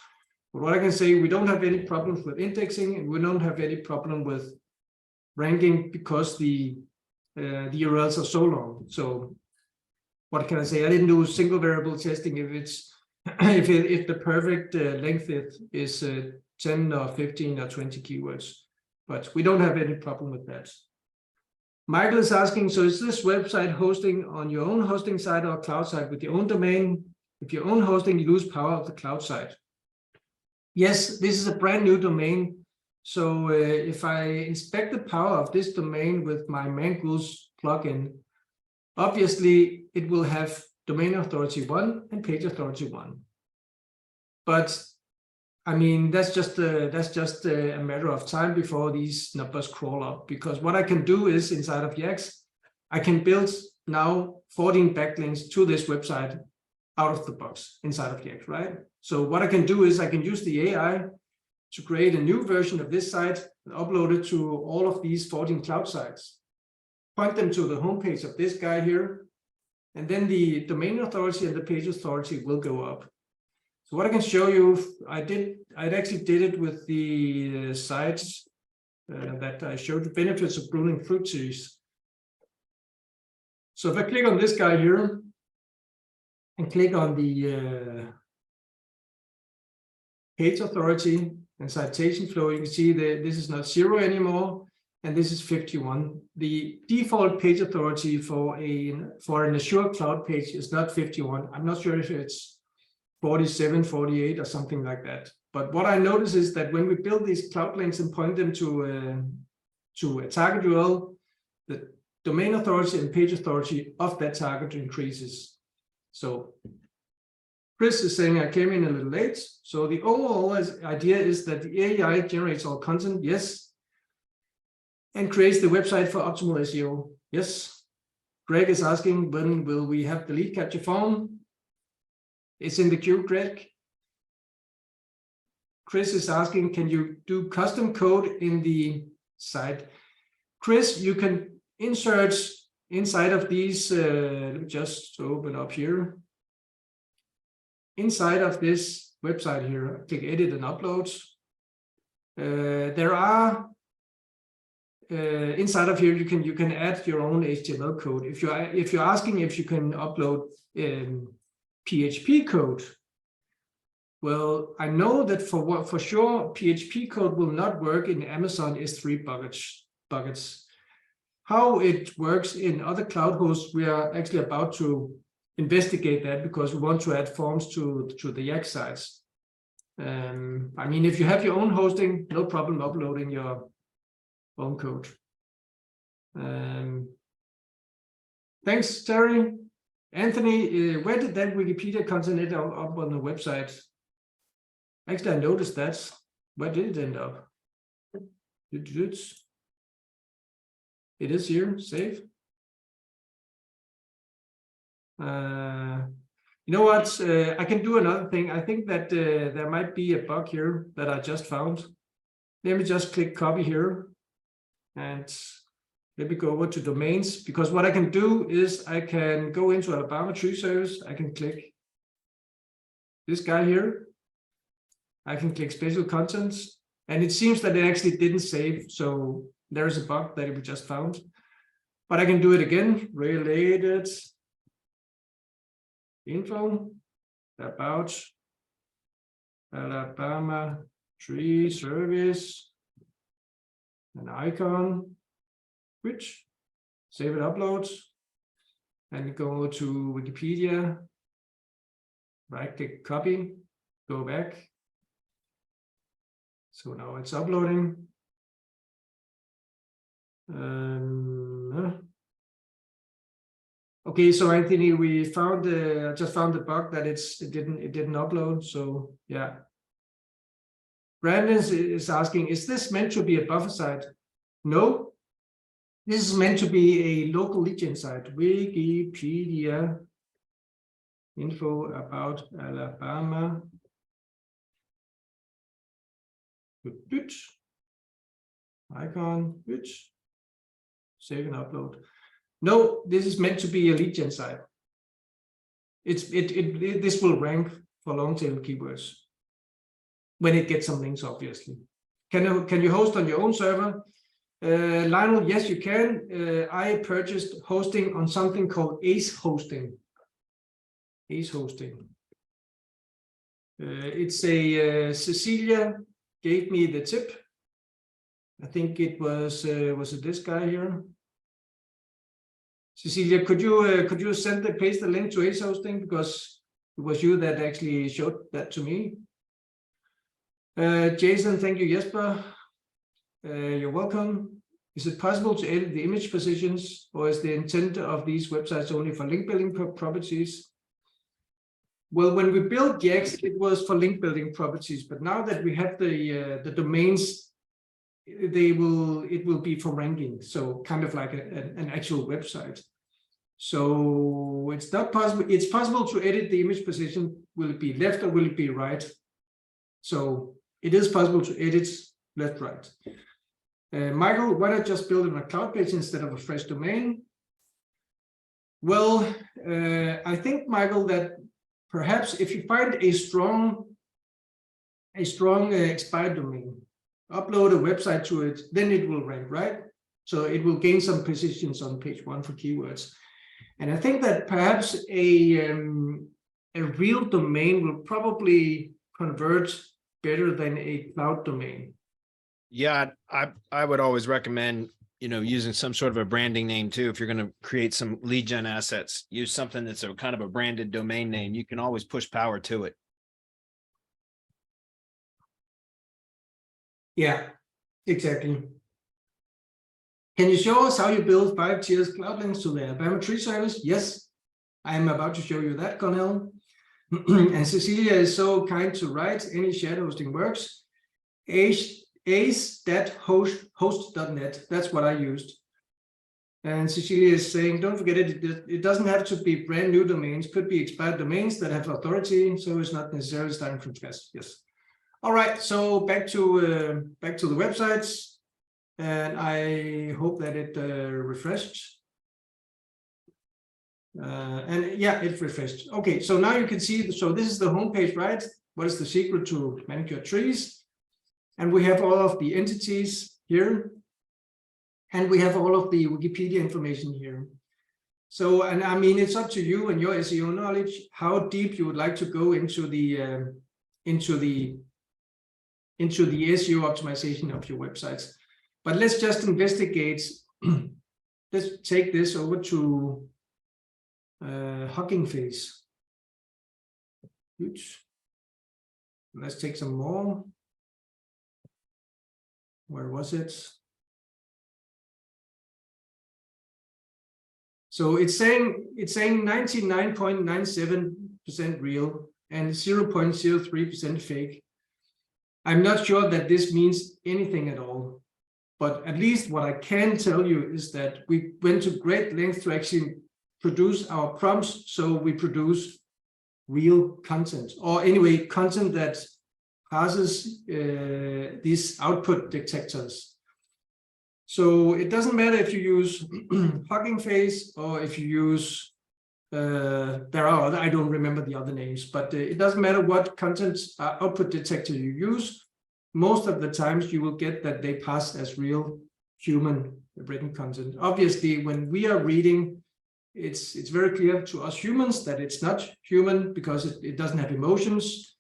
But what I can say, we don't have any problems with indexing and we don't have any problem with ranking because the URLs are so long. So what can I say? I didn't do single variable testing if it's if the perfect length is 10 or 15 or 20 keywords, but we don't have any problem with that. Michael is asking, so is this website hosting on your own hosting site or cloud site with your own domain? If your own hosting, you lose power of the cloud site. Yes, this is a brand new domain. So if I inspect the power of this domain with my Mangoose plugin, obviously it will have domain authority 1 and page authority 1. But I mean, that's just a matter of time before these numbers crawl up, because what I can do is inside of YACSS, I can build now 14 backlinks to this website out of the box inside of YACSS, right? So what I can do is I can use the AI to create a new version of this site and upload it to all of these 14 cloud sites, point them to the homepage of this guy here, and then the domain authority and the page authority will go up. So what I can show you, I actually did it with the sites that I showed the benefits of pruning fruit trees. So if I click on this guy here and click on the page authority and citation flow, you can see that this is not 0 anymore, and this is 51. The default page authority for an Azure cloud page is not 51. I'm not sure if it's 47, 48 or something like that. But what I notice is that when we build these cloud links and point them to a target URL, the domain authority and page authority of that target increases. So Chris is saying I came in a little late. So the overall idea is that the AI generates all content, yes, and creates the website for optimal SEO, yes. Greg is asking, when will we have the lead capture form? It's in the queue, Greg. Chris is asking, can you do custom code in the site? Chris, you can insert inside of these, let me just open up here. Inside of this website here, click edit and upload. There are, inside of here, you can add your own HTML code. If you're asking if you can upload PHP code, well, I know that for sure PHP code will not work in Amazon S3 buckets. How it works in other cloud hosts, we are actually about to investigate that because we want to add forms to the YACSS sites. I mean, if you have your own hosting, no problem uploading your own code. Thanks, Terry. Anthony, where did that Wikipedia content end up on the website? Actually, I noticed that. Where did it end up? It is here, save. You know what? I can do another thing. I think that there might be a bug here that I just found. Let me just click copy here and let me go over to domains, because what I can do is I can go into Alabama tree service. I can click this guy here. I can click special contents, and it seems that it actually didn't save. So there is a bug that we just found, but I can do it again. Related info about Alabama tree service, an icon, which save it, upload, and go to Wikipedia, right click, copy, go back. So now it's uploading. Okay, so Anthony, we found just found the bug that it didn't upload. So yeah. Brandon is asking, is this meant to be a buffer site? No, this is meant to be a local lead gen site. Wikipedia info about Alabama. Icon, which save and upload. No, this is meant to be a lead gen site. This will rank for long tail keywords when it gets some links, obviously. Can you host on your own server? Lionel, yes, you can. I purchased hosting on something called Ace Hosting. Ace Hosting. It's a Cecilia gave me the tip. I think it was it this guy here? Cecilia, could you paste the link to Ace Hosting, because it was you that actually showed that to me. Jason, thank you, Jesper. You're welcome. Is it possible to edit the image positions, or is the intent of these websites only for link building properties? Well, when we built YACSS, it was for link building properties, but now that we have the domains, it will be for ranking, so kind of like an actual website. So it's not possible. It's possible to edit the image position. Will it be left or will it be right? So it is possible to edit left, right. Michael, why not just build it on a cloud page instead of a fresh domain? Well, I think, Michael, that perhaps if you find a strong expired domain, upload a website to it, then it will rank, right? So it will gain some positions on page 1 for keywords. And I think that perhaps a real domain will probably convert better than a cloud domain. Yeah, I would always recommend, using some sort of a branding name too. If you're going to create some lead gen assets, use something that's a kind of a branded domain name. You can always push power to it. Yeah, exactly. Can you show us how you build 5 tiers cloud links to the Alabama tree service? Yes, I am about to show you that, Cornell. And Cecilia is so kind to write, any shared hosting works. ace-host.net, that's what I used. And Cecilia is saying, don't forget it doesn't have to be brand new domains, could be expired domains that have authority, so it's not necessarily starting from scratch. Yes. All right, so back to the websites, and I hope that it refreshed. And yeah, it refreshed. Okay, so now you can see, so this is the home page, right? What is the secret to manicure trees? And we have all of the entities here, and we have all of the Wikipedia information here. So, and I mean, it's up to you and your SEO knowledge how deep you would like to go into the SEO optimization of your websites. But let's just investigate. Let's take this over to Hugging Face. Oops. Let's take some more. Where was it? So it's saying 99.97% real and 0.03% fake. I'm not sure that this means anything at all, but at least what I can tell you is that we went to great lengths to actually produce our prompts, so we produce real content, or anyway, content that passes these output detectors. So it doesn't matter if you use Hugging Face or if you use, there are other, I don't remember the other names, but it doesn't matter what content output detector you use. Most of the times you will get that they pass as real human written content. Obviously, when we are reading, it's very clear to us humans that it's not human because it doesn't have emotions,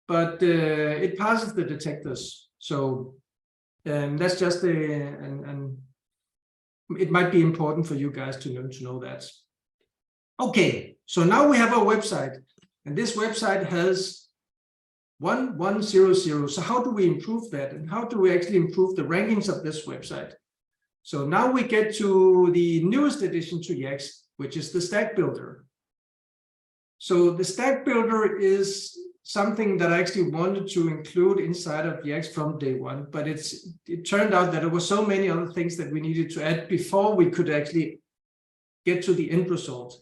but it passes the detectors. So that's just it might be important for you guys to know that. Okay, so now we have our website, and this website has 1100. So how do we improve that, and how do we actually improve the rankings of this website? So now we get to the newest addition to YACSS, which is the Stack Builder. So the Stack Builder is something that I actually wanted to include inside of YACSS from day one, but it turned out that there were so many other things that we needed to add before we could actually get to the end result.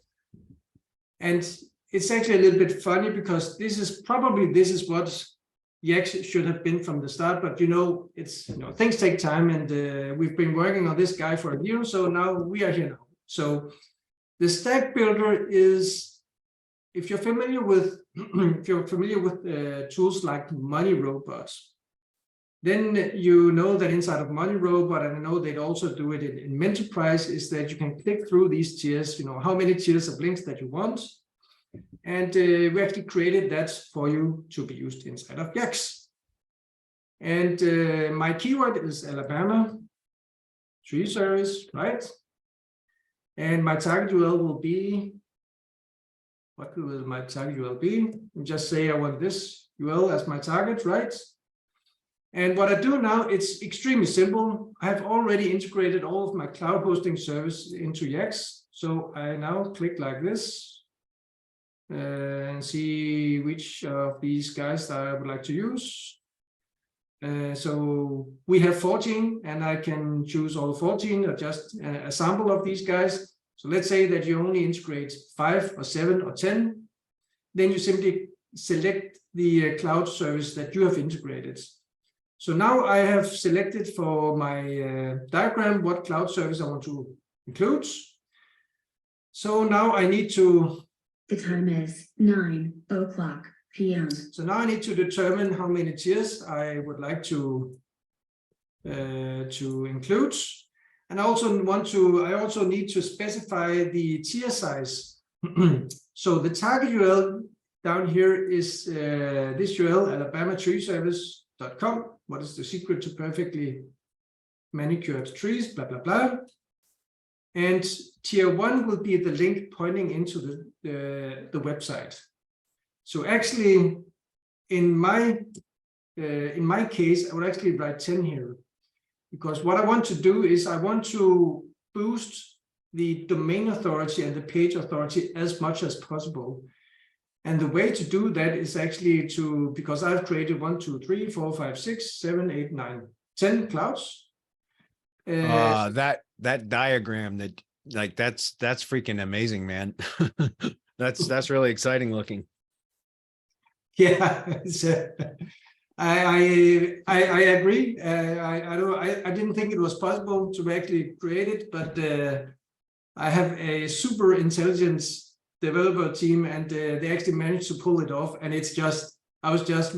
And it's actually a little bit funny because this is what YACSS should have been from the start, but things take time, and we've been working on this guy for a year, so now we are here now. So the Stack Builder is, if you're familiar with tools like Money Robot, then you know that inside of Money Robot, and I know they'd also do it in Mentorprise, is that you can click through these tiers, how many tiers of links that you want. And we actually created that for you to be used inside of YACSS. And my keyword is Alabama tree service, right? And my target URL will be, what will my target URL be? Just say I want this URL as my target, right? And what I do now, it's extremely simple. I have already integrated all of my cloud hosting service into YACSS. So I now click like this and see which of these guys that I would like to use. So we have 14, and I can choose all 14 or just a sample of these guys. So let's say that you only integrate 5 or 7 or 10. Then you simply select the cloud service that you have integrated. So now I have selected for my diagram what cloud service I want to include. So now I need to... The time is 9:00 p.m. So now I need to determine how many tiers I would like to include. And I also need to specify the tier size. So the target URL down here is this URL, alabamatreeservice.com. What is the secret to perfectly manicured trees, blah, blah, blah. And tier 1 will be the link pointing into the website. So actually, in my case, I would actually write 10 here, because what I want to do is I want to boost the domain authority and the page authority as much as possible. And the way to do that is actually because I've created 1, 2, 3, 4, 5, 6, 7, 8, 9, 10 clouds. That diagram that's freaking amazing, man. That's really exciting looking. Yeah, I agree. I didn't think it was possible to actually create it, but I have a super intelligent developer team, and they actually managed to pull it off. And it's just,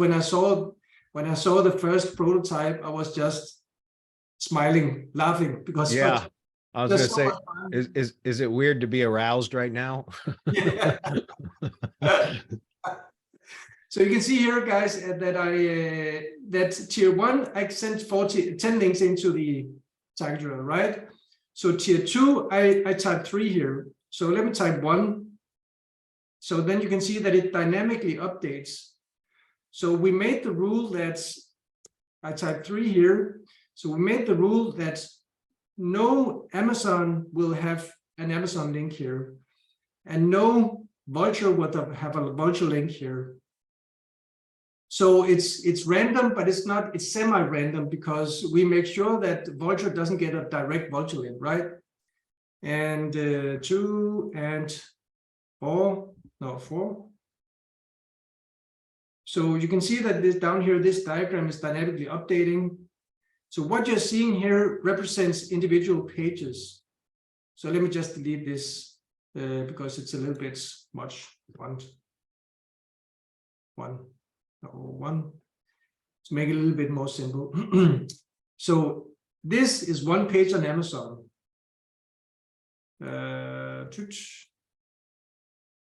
when I saw the first prototype, I was just smiling, laughing, because yeah, I was gonna say, fun. is it weird to be aroused right now? Yeah. So you can see here, guys, that tier 1, I sent 10 links into the target URL, right? So tier 2, I type 3 here. So let me type 1. So then you can see that it dynamically updates. So we made the rule that I type 3 here. So we made the rule that no Amazon will have an Amazon link here, and no vulture would have a vulture link here. So it's random, but it's semi-random because we make sure that vulture doesn't get a direct vulture link, right? And 2 and 4, no 4. So you can see that this down here, this diagram is dynamically updating. So what you're seeing here represents individual pages. So let me just delete this because it's a little bit much. One. To make it a little bit more simple. So this is one page on Amazon.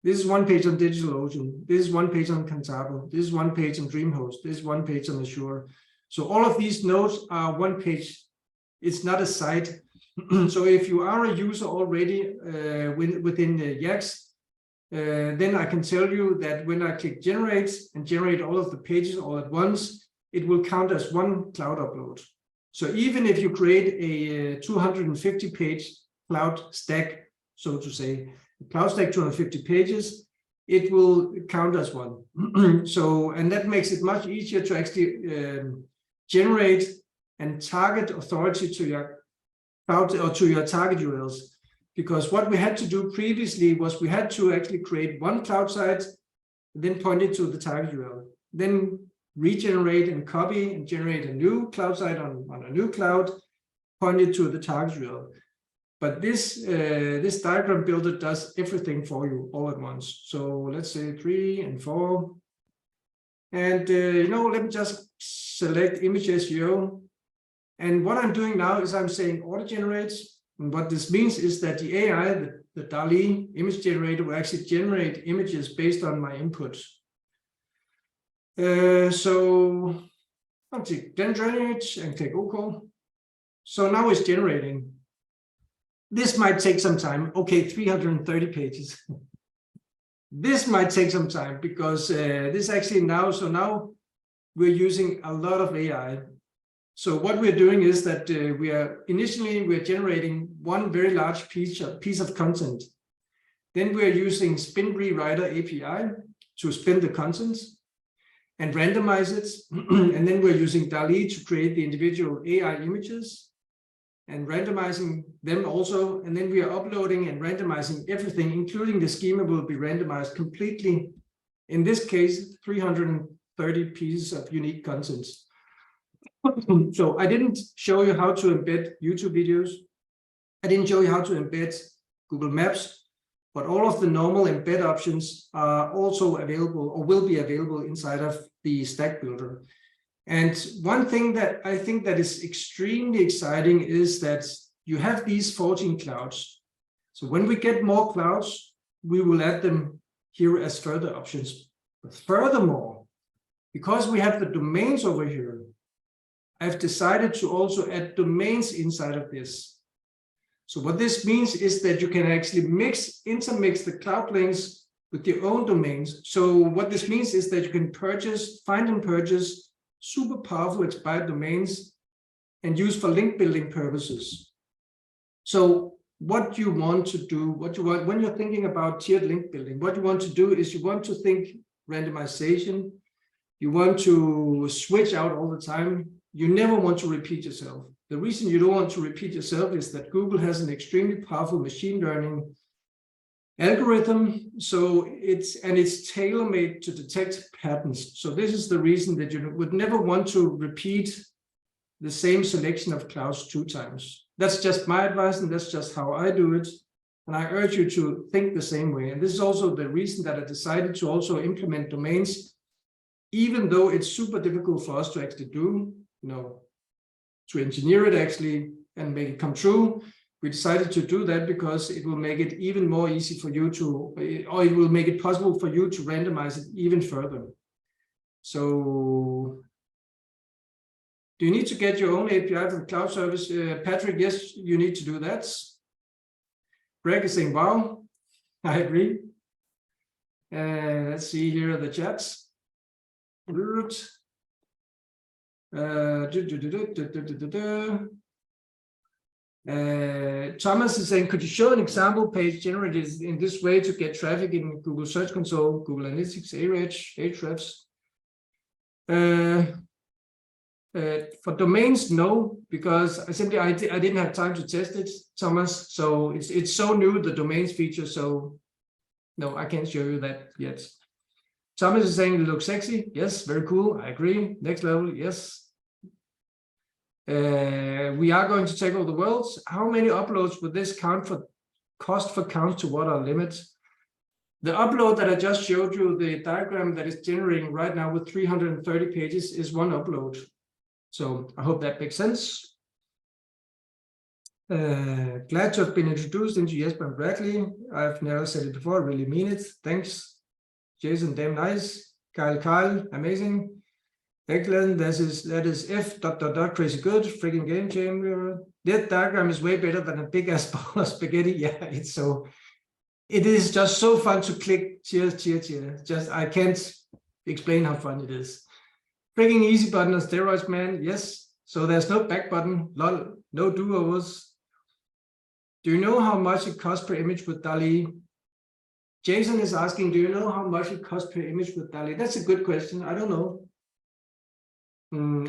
This is one page on DigitalOcean. This is one page on Contabo. This is one page on DreamHost. This is one page on Azure. So all of these nodes are one page. It's not a site. So if you are a user already within the YACSS, then I can tell you that when I click generate and generate all of the pages all at once, it will count as one cloud upload. So even if you create a 250 page cloud stack, so to say, cloud stack 250 pages, it will count as one. So, and that makes it much easier to actually generate and target authority to your cloud or to your target URLs. Because what we had to do previously was we had to actually create one cloud site, then point it to the target URL, then regenerate and copy and generate a new cloud site on a new cloud, point it to the target URL. But this diagram builder does everything for you all at once. So let's say 3 and 4. And let me just select image SEO. And what I'm doing now is I'm saying auto generates. And what this means is that the AI, the DALL-E image generator, will actually generate images based on my inputs. So I'll click generate and click OK. So now it's generating. This might take some time. Okay, 330 pages. This might take some time because this actually now we're using a lot of AI. So what we're doing is that we're generating one very large piece of content. Then we're using Spin Rewriter API to spin the content and randomize it. And then we're using DALL-E to create the individual AI images and randomizing them also. And then we are uploading and randomizing everything, including the schema will be randomized completely. In this case, 330 pieces of unique content. So I didn't show you how to embed YouTube videos. I didn't show you how to embed Google Maps, but all of the normal embed options are also available or will be available inside of the Stack Builder. And one thing that I think that is extremely exciting is that you have these 14 clouds. So when we get more clouds, we will add them here as further options. But furthermore, because we have the domains over here, I've decided to also add domains inside of this. So what this means is that you can actually intermix the cloud links with your own domains. So what this means is that you can find and purchase super powerful expired domains and use for link building purposes. So what you want to do, when you're thinking about tiered link building, what you want to do is you want to think randomization. You want to switch out all the time. You never want to repeat yourself. The reason you don't want to repeat yourself is that Google has an extremely powerful machine learning algorithm. So it's tailor-made to detect patterns. So this is the reason that you would never want to repeat the same selection of clouds 2 times. That's just my advice, and that's just how I do it. And I urge you to think the same way. And this is also the reason that I decided to also implement domains, even though it's super difficult for us to actually do, to engineer it actually and make it come true. We decided to do that because it will make it even more easy for you or it will make it possible for you to randomize it even further. So do you need to get your own API for the cloud service? Patrick, yes, you need to do that. Greg is saying, wow, I agree. Let's see here the chats. Thomas is saying, could you show an example page generated in this way to get traffic in Google Search Console, Google Analytics, Ahrefs? For domains, no, because I didn't have time to test it, Thomas. So it's so new, the domains feature. So no, I can't show you that yet. Thomas is saying it looks sexy. Yes, very cool. I agree. Next level, yes. We are going to take over the world. How many uploads would this count for? Cost for count to what are limits? The upload that I just showed you, the diagram that is generating right now with 330 pages is one upload. So I hope that makes sense. Glad to have been introduced into Jesper and Bradley. I've never said it before, I really mean it. Thanks. Jason, damn nice. Kyle, amazing. Excellent. That is F. Crazy good. Freaking game changer. That diagram is way better than a big ass ball of spaghetti. Yeah, it's so. It is just so fun to click. Cheers. Just I can't explain how fun it is. Freaking easy button on steroids, man. Yes. So there's no back button. Lol. No do-overs. Do you know how much it costs per image with DALL-E? Jason is asking, do you know how much it costs per image with DALL-E? That's a good question. I don't know.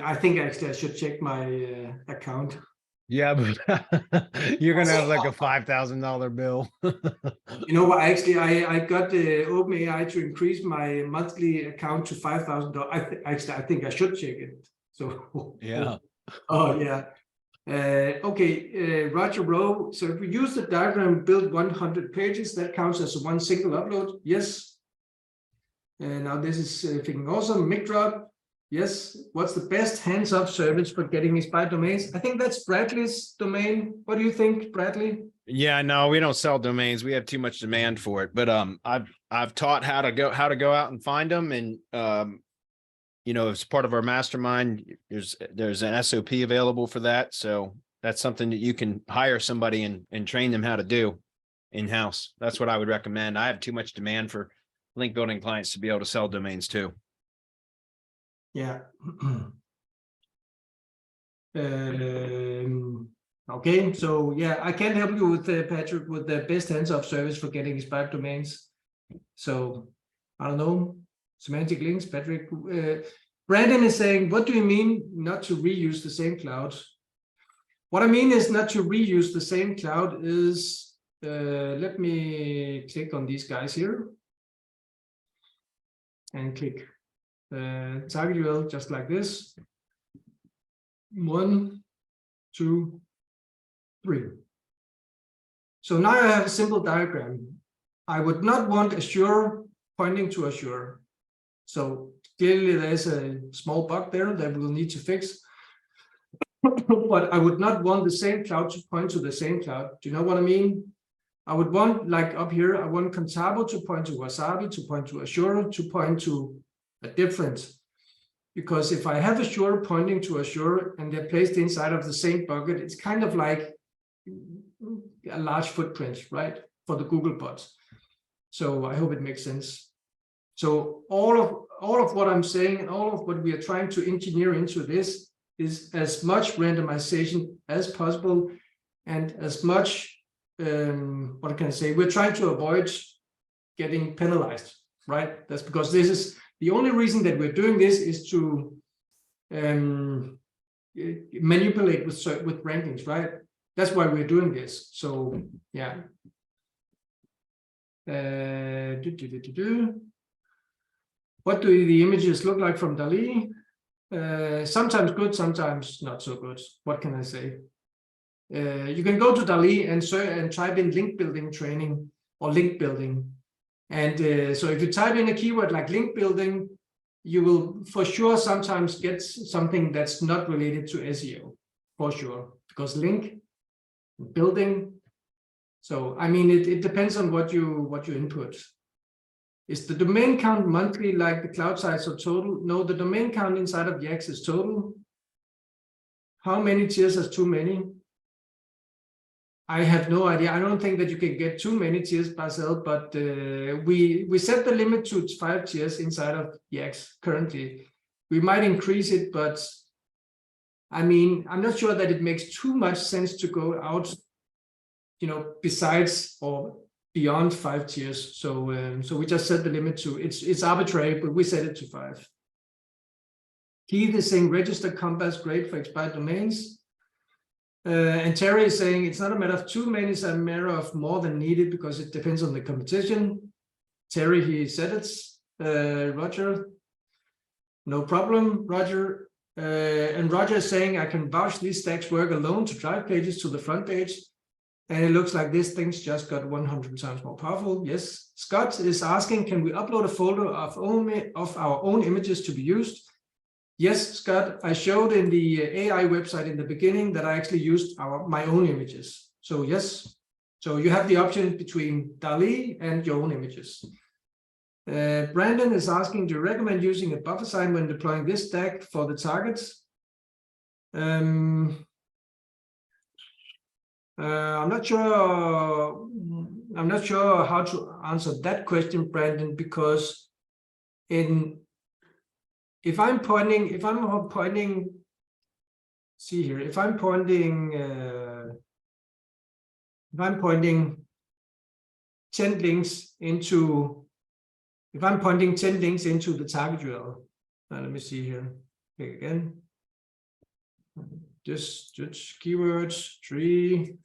I think actually I should check my account. Yeah, but you're gonna have like a $5,000 bill. You know what? Actually, I got the OpenAI to increase my monthly account to $5,000. I think I should check it. So Yeah. Oh yeah. Okay, Roger Rowe. So if we use the diagram, build 100 pages, that counts as one single upload. Yes. Now this is freaking awesome. Mic drop. Yes. What's the best hands-off service for getting inspired domains? I think that's Bradley's domain. What do you think, Bradley? Yeah, no, we don't sell domains. We have too much demand for it. But I've taught how to go out and find them, and you know, as part of our mastermind, there's an SOP available for that. So that's something that you can hire somebody and train them how to do in-house. That's what I would recommend. I have too much demand for link building clients to be able to sell domains too. Yeah. Okay, so yeah, I can help you with Patrick with the best hands-off service for getting inspired domains. So I don't know, semantic links, Patrick. Brandon is saying, what do you mean not to reuse the same cloud? What I mean is not to reuse the same cloud is, let me click on these guys here and click target URL just like this. 1, 2, 3. So now I have a simple diagram. I would not want Azure pointing to Azure. So clearly there's a small bug there that we'll need to fix. But I would not want the same cloud to point to the same cloud. Do you know what I mean? I would want, like up here, I want Contabo to point to Wasabi, to point to Azure, to point to a different. Because if I have Azure pointing to Azure and they're placed inside of the same bucket, it's kind of like a large footprint, right, for the Google bots. So I hope it makes sense. So all of what I'm saying and all of what we are trying to engineer into this is as much randomization as possible and as much, what can I say, we're trying to avoid getting penalized, right? That's because this is the only reason that we're doing this is to manipulate with rankings, right? That's why we're doing this. So yeah. What do the images look like from DALL-E? Sometimes good, sometimes not so good. What can I say? You can go to DALL-E and search and type in link building training or link building. And so if you type in a keyword like link building, you will for sure sometimes get something that's not related to SEO, for sure, because link building. So I mean, it depends on what you input. Is the domain count monthly like the cloud size or total? No, the domain count inside of YACSS is total. How many tiers is too many? I have no idea. I don't think that you can get too many tiers by itself, but we set the limit to 5 tiers inside of YACSS currently. We might increase it, but I mean, I'm not sure that it makes too much sense to go out, besides or beyond 5 tiers. So so we just set the limit to, it's arbitrary, but we set it to 5. Keith is saying register Compass, great for expired domains. And Terry is saying it's not a matter of too many, it's a matter of more than needed because it depends on the competition. Terry, he said it. Roger, no problem, Roger. And Roger is saying I can vouch these stacks work alone to drive pages to the front page. And it looks like this thing's just got 100 times more powerful. Yes. Scott is asking, can we upload a folder of our own images to be used? Yes, Scott, I showed in the AI website in the beginning that I actually used my own images. So yes, so you have the option between DALL-E and your own images. Brandon is asking, do you recommend using a buffer sign when deploying this stack for the targets? I'm not sure. I'm not sure how to answer that question, Brandon, because if I'm pointing, see here, if I'm pointing 10 links into, the target URL, let me see here, okay, again, just keywords, tree,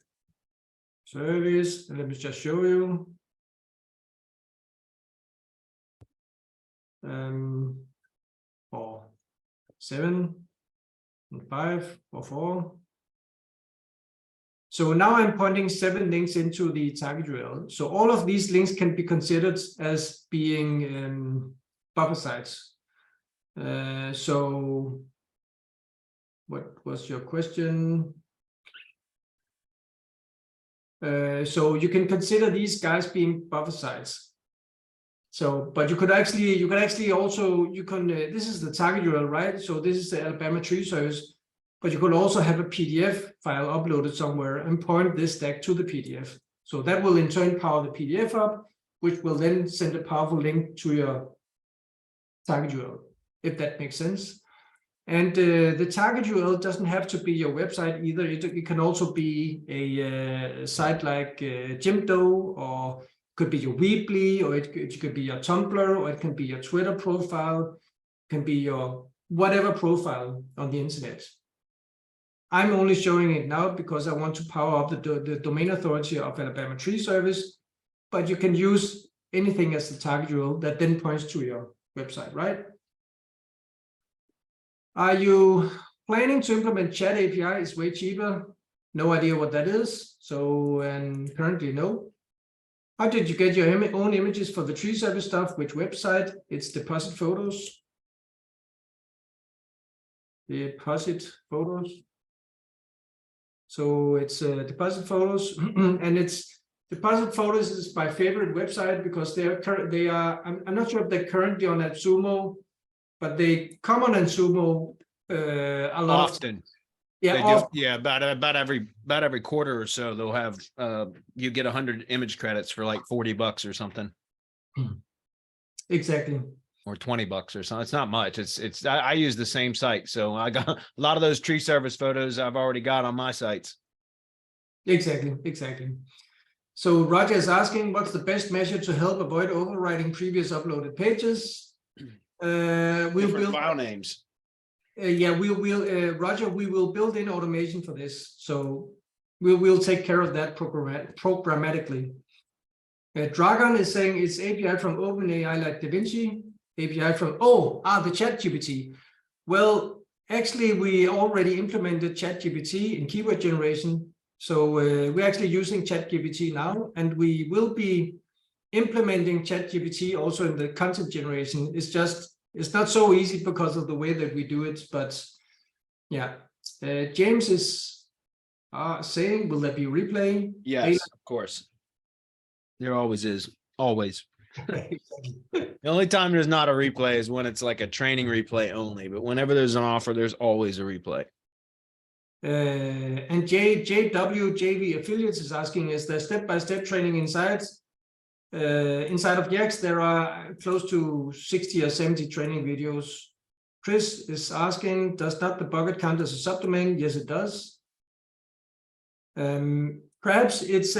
service, and let me just show you. Or 7 and 5 or 4. So now I'm pointing 7 links into the target URL. So all of these links can be considered as being buffer sites. So what was your question? So you can consider these guys being buffer sites. So, but you could actually also, this is the target URL, right? So this is the Alabama tree service, but you could also have a PDF file uploaded somewhere and point this stack to the PDF. So that will in turn power the PDF up, which will then send a powerful link to your target URL, if that makes sense. And the target URL doesn't have to be your website either. It can also be a site like Jimdo, or could be your Weebly, or it could be your Tumblr, or it can be your Twitter profile, it can be your whatever profile on the internet. I'm only showing it now because I want to power up the domain authority of Alabama tree service, but you can use anything as the target URL that then points to your website, right? Are you planning to implement chat API? It's way cheaper. No idea what that is. So, and currently no. How did you get your own images for the tree service stuff? Which website? It's Deposit Photos. Deposit Photos. So it's Deposit Photos, and it's Deposit Photos is my favorite website because they are. I'm not sure if they're currently on AdSumo, but they come on AdSumo a lot Often. Yeah, yeah, about every quarter or so they'll have you get 100 image credits for like $40 or something. Exactly. Or $20 or something. It's not much. I use the same site, so I got a lot of those tree service photos I've already got on my sites. Exactly. So Roger is asking, what's the best measure to help avoid overwriting previous uploaded pages? We'll build file names. Yeah, Roger, we will build in automation for this. So we'll take care of that programmatically. Dragon is saying it's API from OpenAI like DaVinci, API from, the ChatGPT. Well, actually, we already implemented ChatGPT in keyword generation. So we're actually using ChatGPT now, and we will be implementing ChatGPT also in the content generation. It's not so easy because of the way that we do it, but yeah. James is saying, will there be replay? Yes, of course. There always is. Always. The only time there's not a replay is when it's like a training replay only, but whenever there's an offer, there's always a replay. And JW Affiliates is asking, is there step-by-step training inside of YACSS? There are close to 60 or 70 training videos Chris is asking, does not the bucket count as a subdomain? Yes, it does. Perhaps it's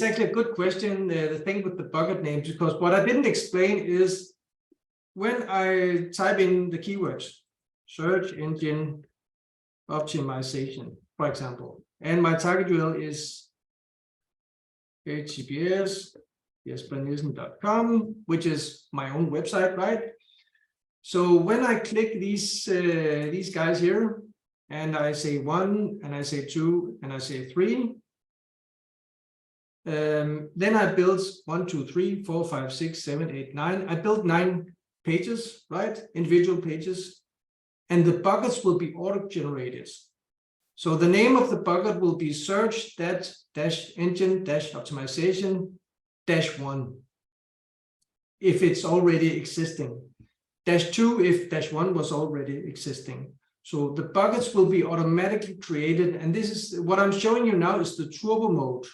actually a good question, the thing with the bucket names, because what I didn't explain is when I type in the keywords, search engine optimization, for example, and my target URL is https jespernielsen.com, which is my own website, right? So when I click these guys here, and I say 1, and I say 2, and I say 3, then I build 1, 2, 3, 4, 5, 6, 7, 8, 9. I built 9 pages, right? Individual pages, and the buckets will be auto-generated. So the name of the bucket will be search dash engine dash optimization -1 if it's already existing, -2 if -1 was already existing. So the buckets will be automatically created, and this is what I'm showing you now is the turbo mode.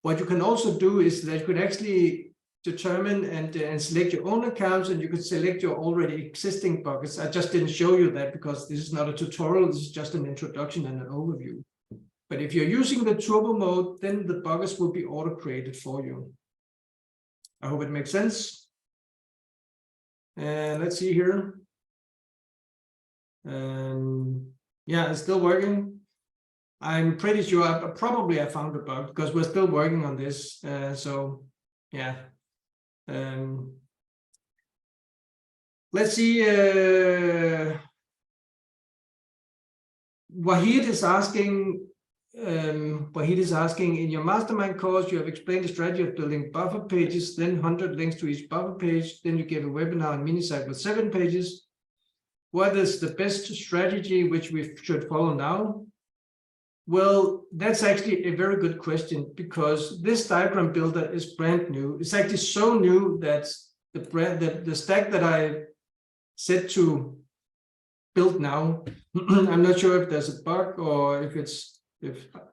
What you can also do is that you could actually determine and select your own accounts, and you could select your already existing buckets. I just didn't show you that because this is not a tutorial, this is just an introduction and an overview. But if you're using the turbo mode, then the buckets will be auto-created for you. I hope it makes sense. And let's see here. Yeah, it's still working. I'm pretty sure I found a bug because we're still working on this. So yeah. Let's see. Wahid is asking, in your mastermind course, you have explained the strategy of building buffer pages, then 100 links to each buffer page. Then you gave a webinar on mini site with 7 pages. What is the best strategy which we should follow now? Well, that's actually a very good question because this diagram builder is brand new. It's actually so new that the stack that I set to build now, I'm not sure if there's a bug or if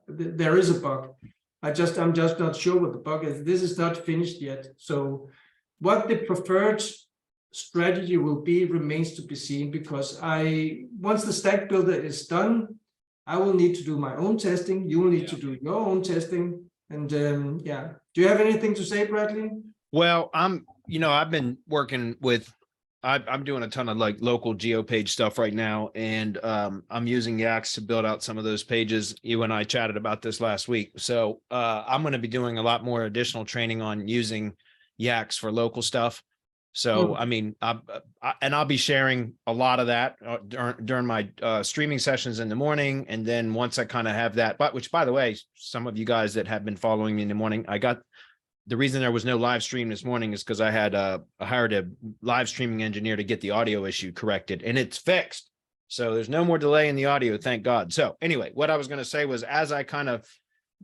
there is a bug. I'm just not sure what the bug is. This is not finished yet. So what the preferred strategy will be remains to be seen, because once the stack builder is done, I will need to do my own testing. You will need to do your own testing. And yeah, do you have anything to say, Bradley? Well, I've been working with, I'm doing a ton of like local GeoPage stuff right now. And I'm using YACSS to build out some of those pages. You and I chatted about this last week. So I'm going to be doing a lot more additional training on using YACSS for local stuff. So, I mean, I'll be sharing a lot of that during my streaming sessions in the morning. And then once I kind of have that, which by the way, some of you guys that have been following me in the morning, the reason there was no live stream this morning is because I had hired a live streaming engineer to get the audio issue corrected, and it's fixed. So there's no more delay in the audio, thank God. So anyway, what I was going to say was, as I kind of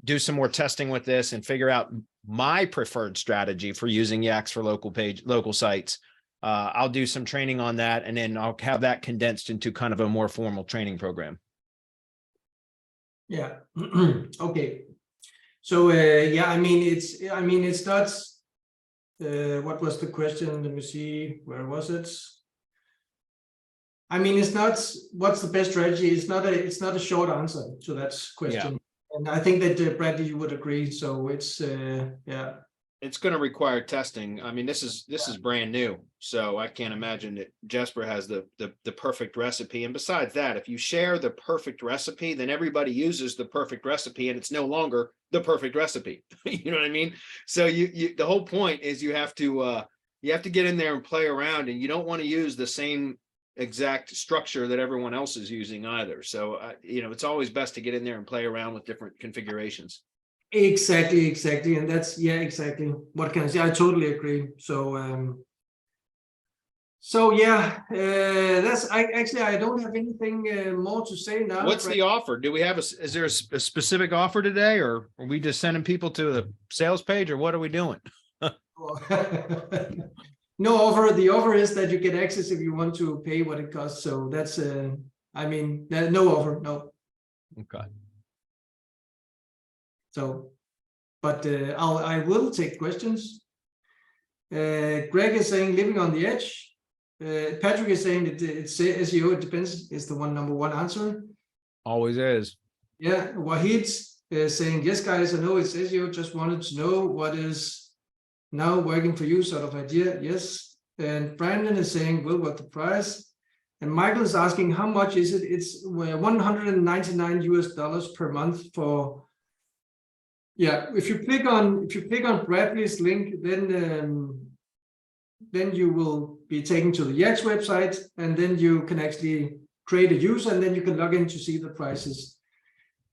do some more testing with this and figure out my preferred strategy for using YACSS for local sites, I'll do some training on that, and then I'll have that condensed into kind of a more formal training program. Yeah. Okay. So yeah, I mean it's not. What was the question? Let me see. Where was it? I mean, it's not. What's the best strategy? It's not a short answer to that question. Yeah. And I think that Bradley, you would agree. So it's yeah. It's going to require testing. I mean, this is brand new, so I can't imagine that Jesper has the perfect recipe. And besides that, if you share the perfect recipe, then everybody uses the perfect recipe, and it's no longer the perfect recipe. You know what I mean? So the whole point is you have to get in there and play around, and you don't want to use the same exact structure that everyone else is using either. So it's always best to get in there and play around with different configurations. Exactly. And that's, yeah, exactly. What can I say? I totally agree. So, yeah, I don't have anything more to say now. What's the offer? Do we have is there a specific offer today, or are we just sending people to the sales page, or what are we doing? No offer. The offer is that you get access if you want to pay what it costs. So that's, I mean, no offer, no. Okay. So, but I will take questions. Greg is saying living on the edge. Patrick is saying that it's SEO, it depends, is the number one answer. Always is. Yeah, Wahid is saying, yes, guys, I know it's SEO, just wanted to know what is now working for you, sort of idea. Yes. And Brandon is saying, well, what the price? And Michael is asking, how much is it? It's $199 per month for, yeah, if you click on Bradley's link, then you will be taken to the YACSS website, and then you can actually create a user, and then you can log in to see the prices.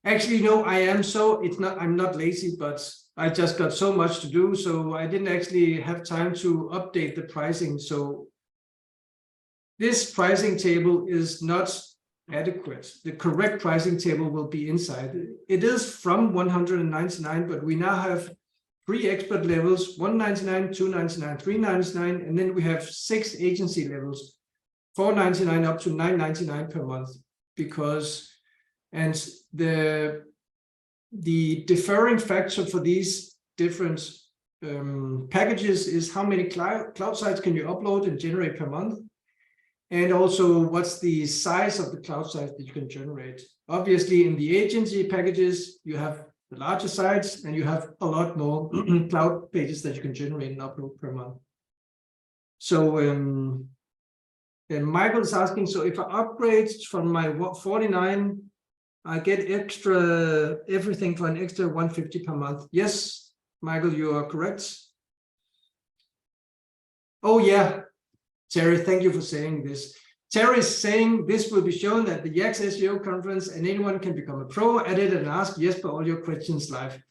Actually, no, I'm not lazy, but I just got so much to do, so I didn't actually have time to update the pricing. So this pricing table is not adequate. The correct pricing table will be inside. It is from 199, but we now have 3 expert levels, 199, 299, 399, and then we have 6 agency levels, 499 up to 999 per month. Because, and the differing factor for these different packages is how many cloud sites can you upload and generate per month, and also what's the size of the cloud sites that you can generate. Obviously, in the agency packages, you have the larger sites, and you have a lot more cloud pages that you can generate and upload per month. So, and Michael is asking, so if I upgrade from my 49, I get extra everything for an extra 150 per month. Yes, Michael, you are correct. Oh yeah, Terry, thank you for saying this. Terry is saying this will be shown at the YACSS SEO conference, and anyone can become a pro at it and ask Jesper all your questions live.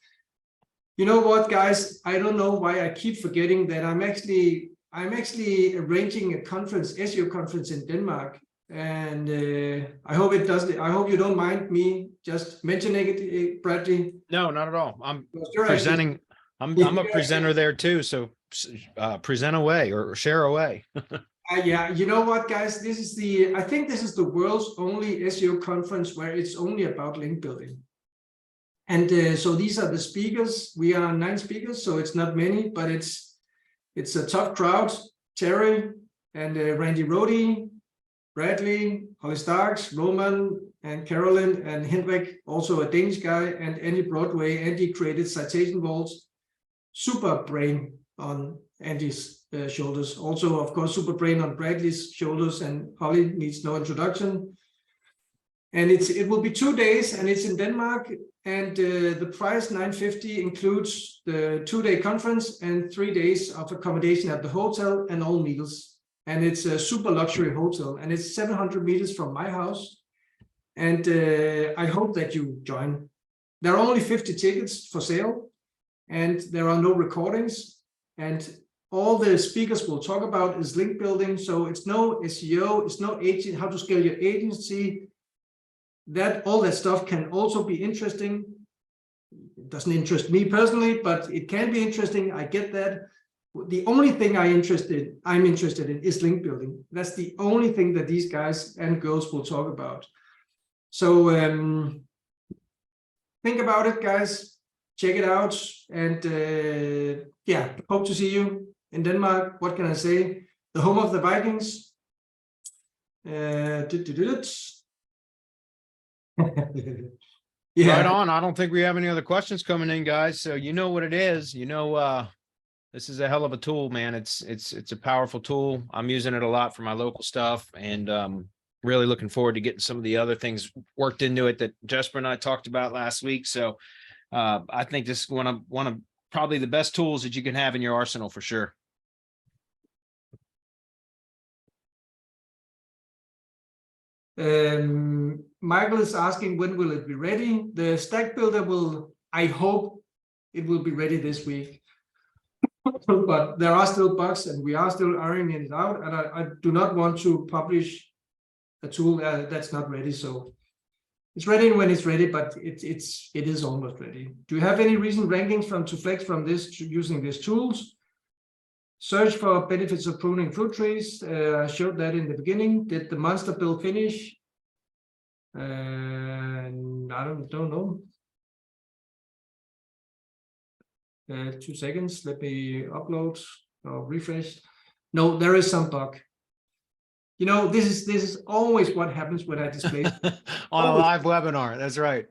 You know what, guys? I don't know why I keep forgetting that I'm actually arranging a conference, SEO conference in Denmark, and I hope it doesn't. I hope you don't mind me just mentioning it, Bradley. No, not at all. I'm Sure, presenting. I'm a presenter there too. So present away or share away. Yeah, you know what, guys? I think this is the world's only SEO conference where it's only about link building. And so these are the speakers. We are 9 speakers, so it's not many, but it's a tough crowd. Terry and Randy Rody, Bradley, Holly Starks, Roman, and Carolyn, and Henrik, also a Danish guy, and Andy Broadway. Andy created citation vaults. Super brain on Andy's shoulders. Also, of course, super brain on Bradley's shoulders, and Holly needs no introduction. And it will be 2 days, and it's in Denmark. And the price $950 includes the 2-day conference and 3 days of accommodation at the hotel and all meals. And it's a super luxury hotel, and it's 700 meters from my house. And I hope that you join. There are only 50 tickets for sale, and there are no recordings. And all the speakers will talk about is link building. So it's no SEO, it's no agent, how to scale your agency. All that stuff can also be interesting. It doesn't interest me personally, but it can be interesting. I get that. The only thing I'm interested in is link building. That's the only thing that these guys and girls will talk about. So think about it, guys. Check it out. And yeah, hope to see you in Denmark. What can I say? The home of the Vikings. Yeah. Right on. I don't think we have any other questions coming in, guys. So you know what it is. You know, this is a hell of a tool, man. It's a powerful tool. I'm using it a lot for my local stuff, and really looking forward to getting some of the other things worked into it that Jesper and I talked about last week. So I think this is one of probably the best tools that you can have in your arsenal for sure. Michael is asking, when will it be ready? The stack builder I hope it will be ready this week. But there are still bugs, and we are still ironing it out. And I do not want to publish a tool that's not ready. So it's ready when it's ready, but it is almost ready. Do you have any recent rankings to flex from this using these tools? Search for benefits of pruning fruit trees. I showed that in the beginning. Did the monster build finish? I don't know. 2 seconds. Let me upload or refresh. No, there is some bug. You know, this is always what happens when I display. On a Always. live webinar. That's right.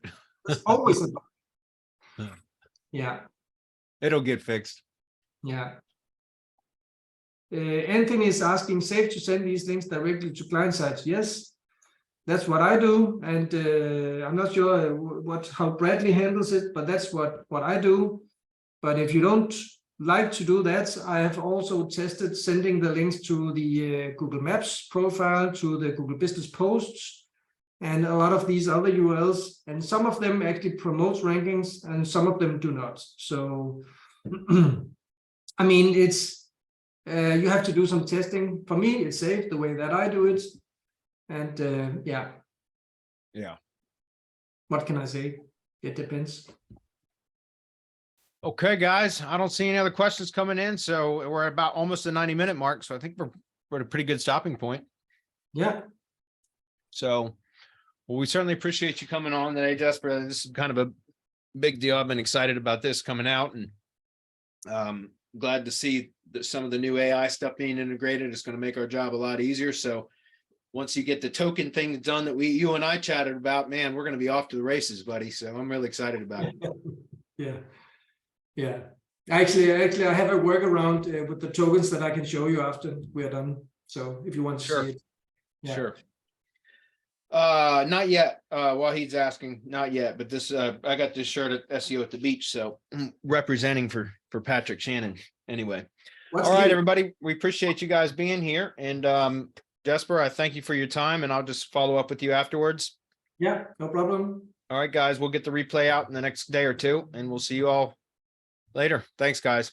It's always a bug. Yeah, It'll get fixed. yeah. Anthony is asking, safe to send these links directly to client sites? Yes, that's what I do, and I'm not sure how Bradley handles it, but that's what I do. But if you don't like to do that, I have also tested sending the links to the Google Maps profile, to the Google Business Posts, and a lot of these other URLs, and some of them actually promote rankings and some of them do not. So I mean, it's you have to do some testing. For me, it's safe the way that I do it, and yeah, what can I say? It depends. Okay, guys, I don't see any other questions coming in, so we're about almost the 90-minute mark. So I think we're at a pretty good stopping point. Yeah, So, well, we certainly appreciate you coming on today, Jesper. This is kind of a big deal. I've been excited about this coming out, and glad to see that some of the new AI stuff being integrated is going to make our job a lot easier. So once you get the token thing done that you and I chatted about, man, we're going to be off to the races, buddy. So I'm really excited about it. yeah, yeah. Actually, I have a workaround with the tokens that I can show you after we're done. So if you want to see it, yeah. Sure. Not yet. While he's asking, not yet. But this, I got this shirt at SEO at the beach, so representing for Patrick Shannon. Anyway, What's all right, the- everybody. We appreciate you guys being here, and Jesper, I thank you for your time, and I'll just follow up with you afterwards. Yeah, no problem. All right, guys, we'll get the replay out in the next day or two, and we'll see you all later. Thanks, guys.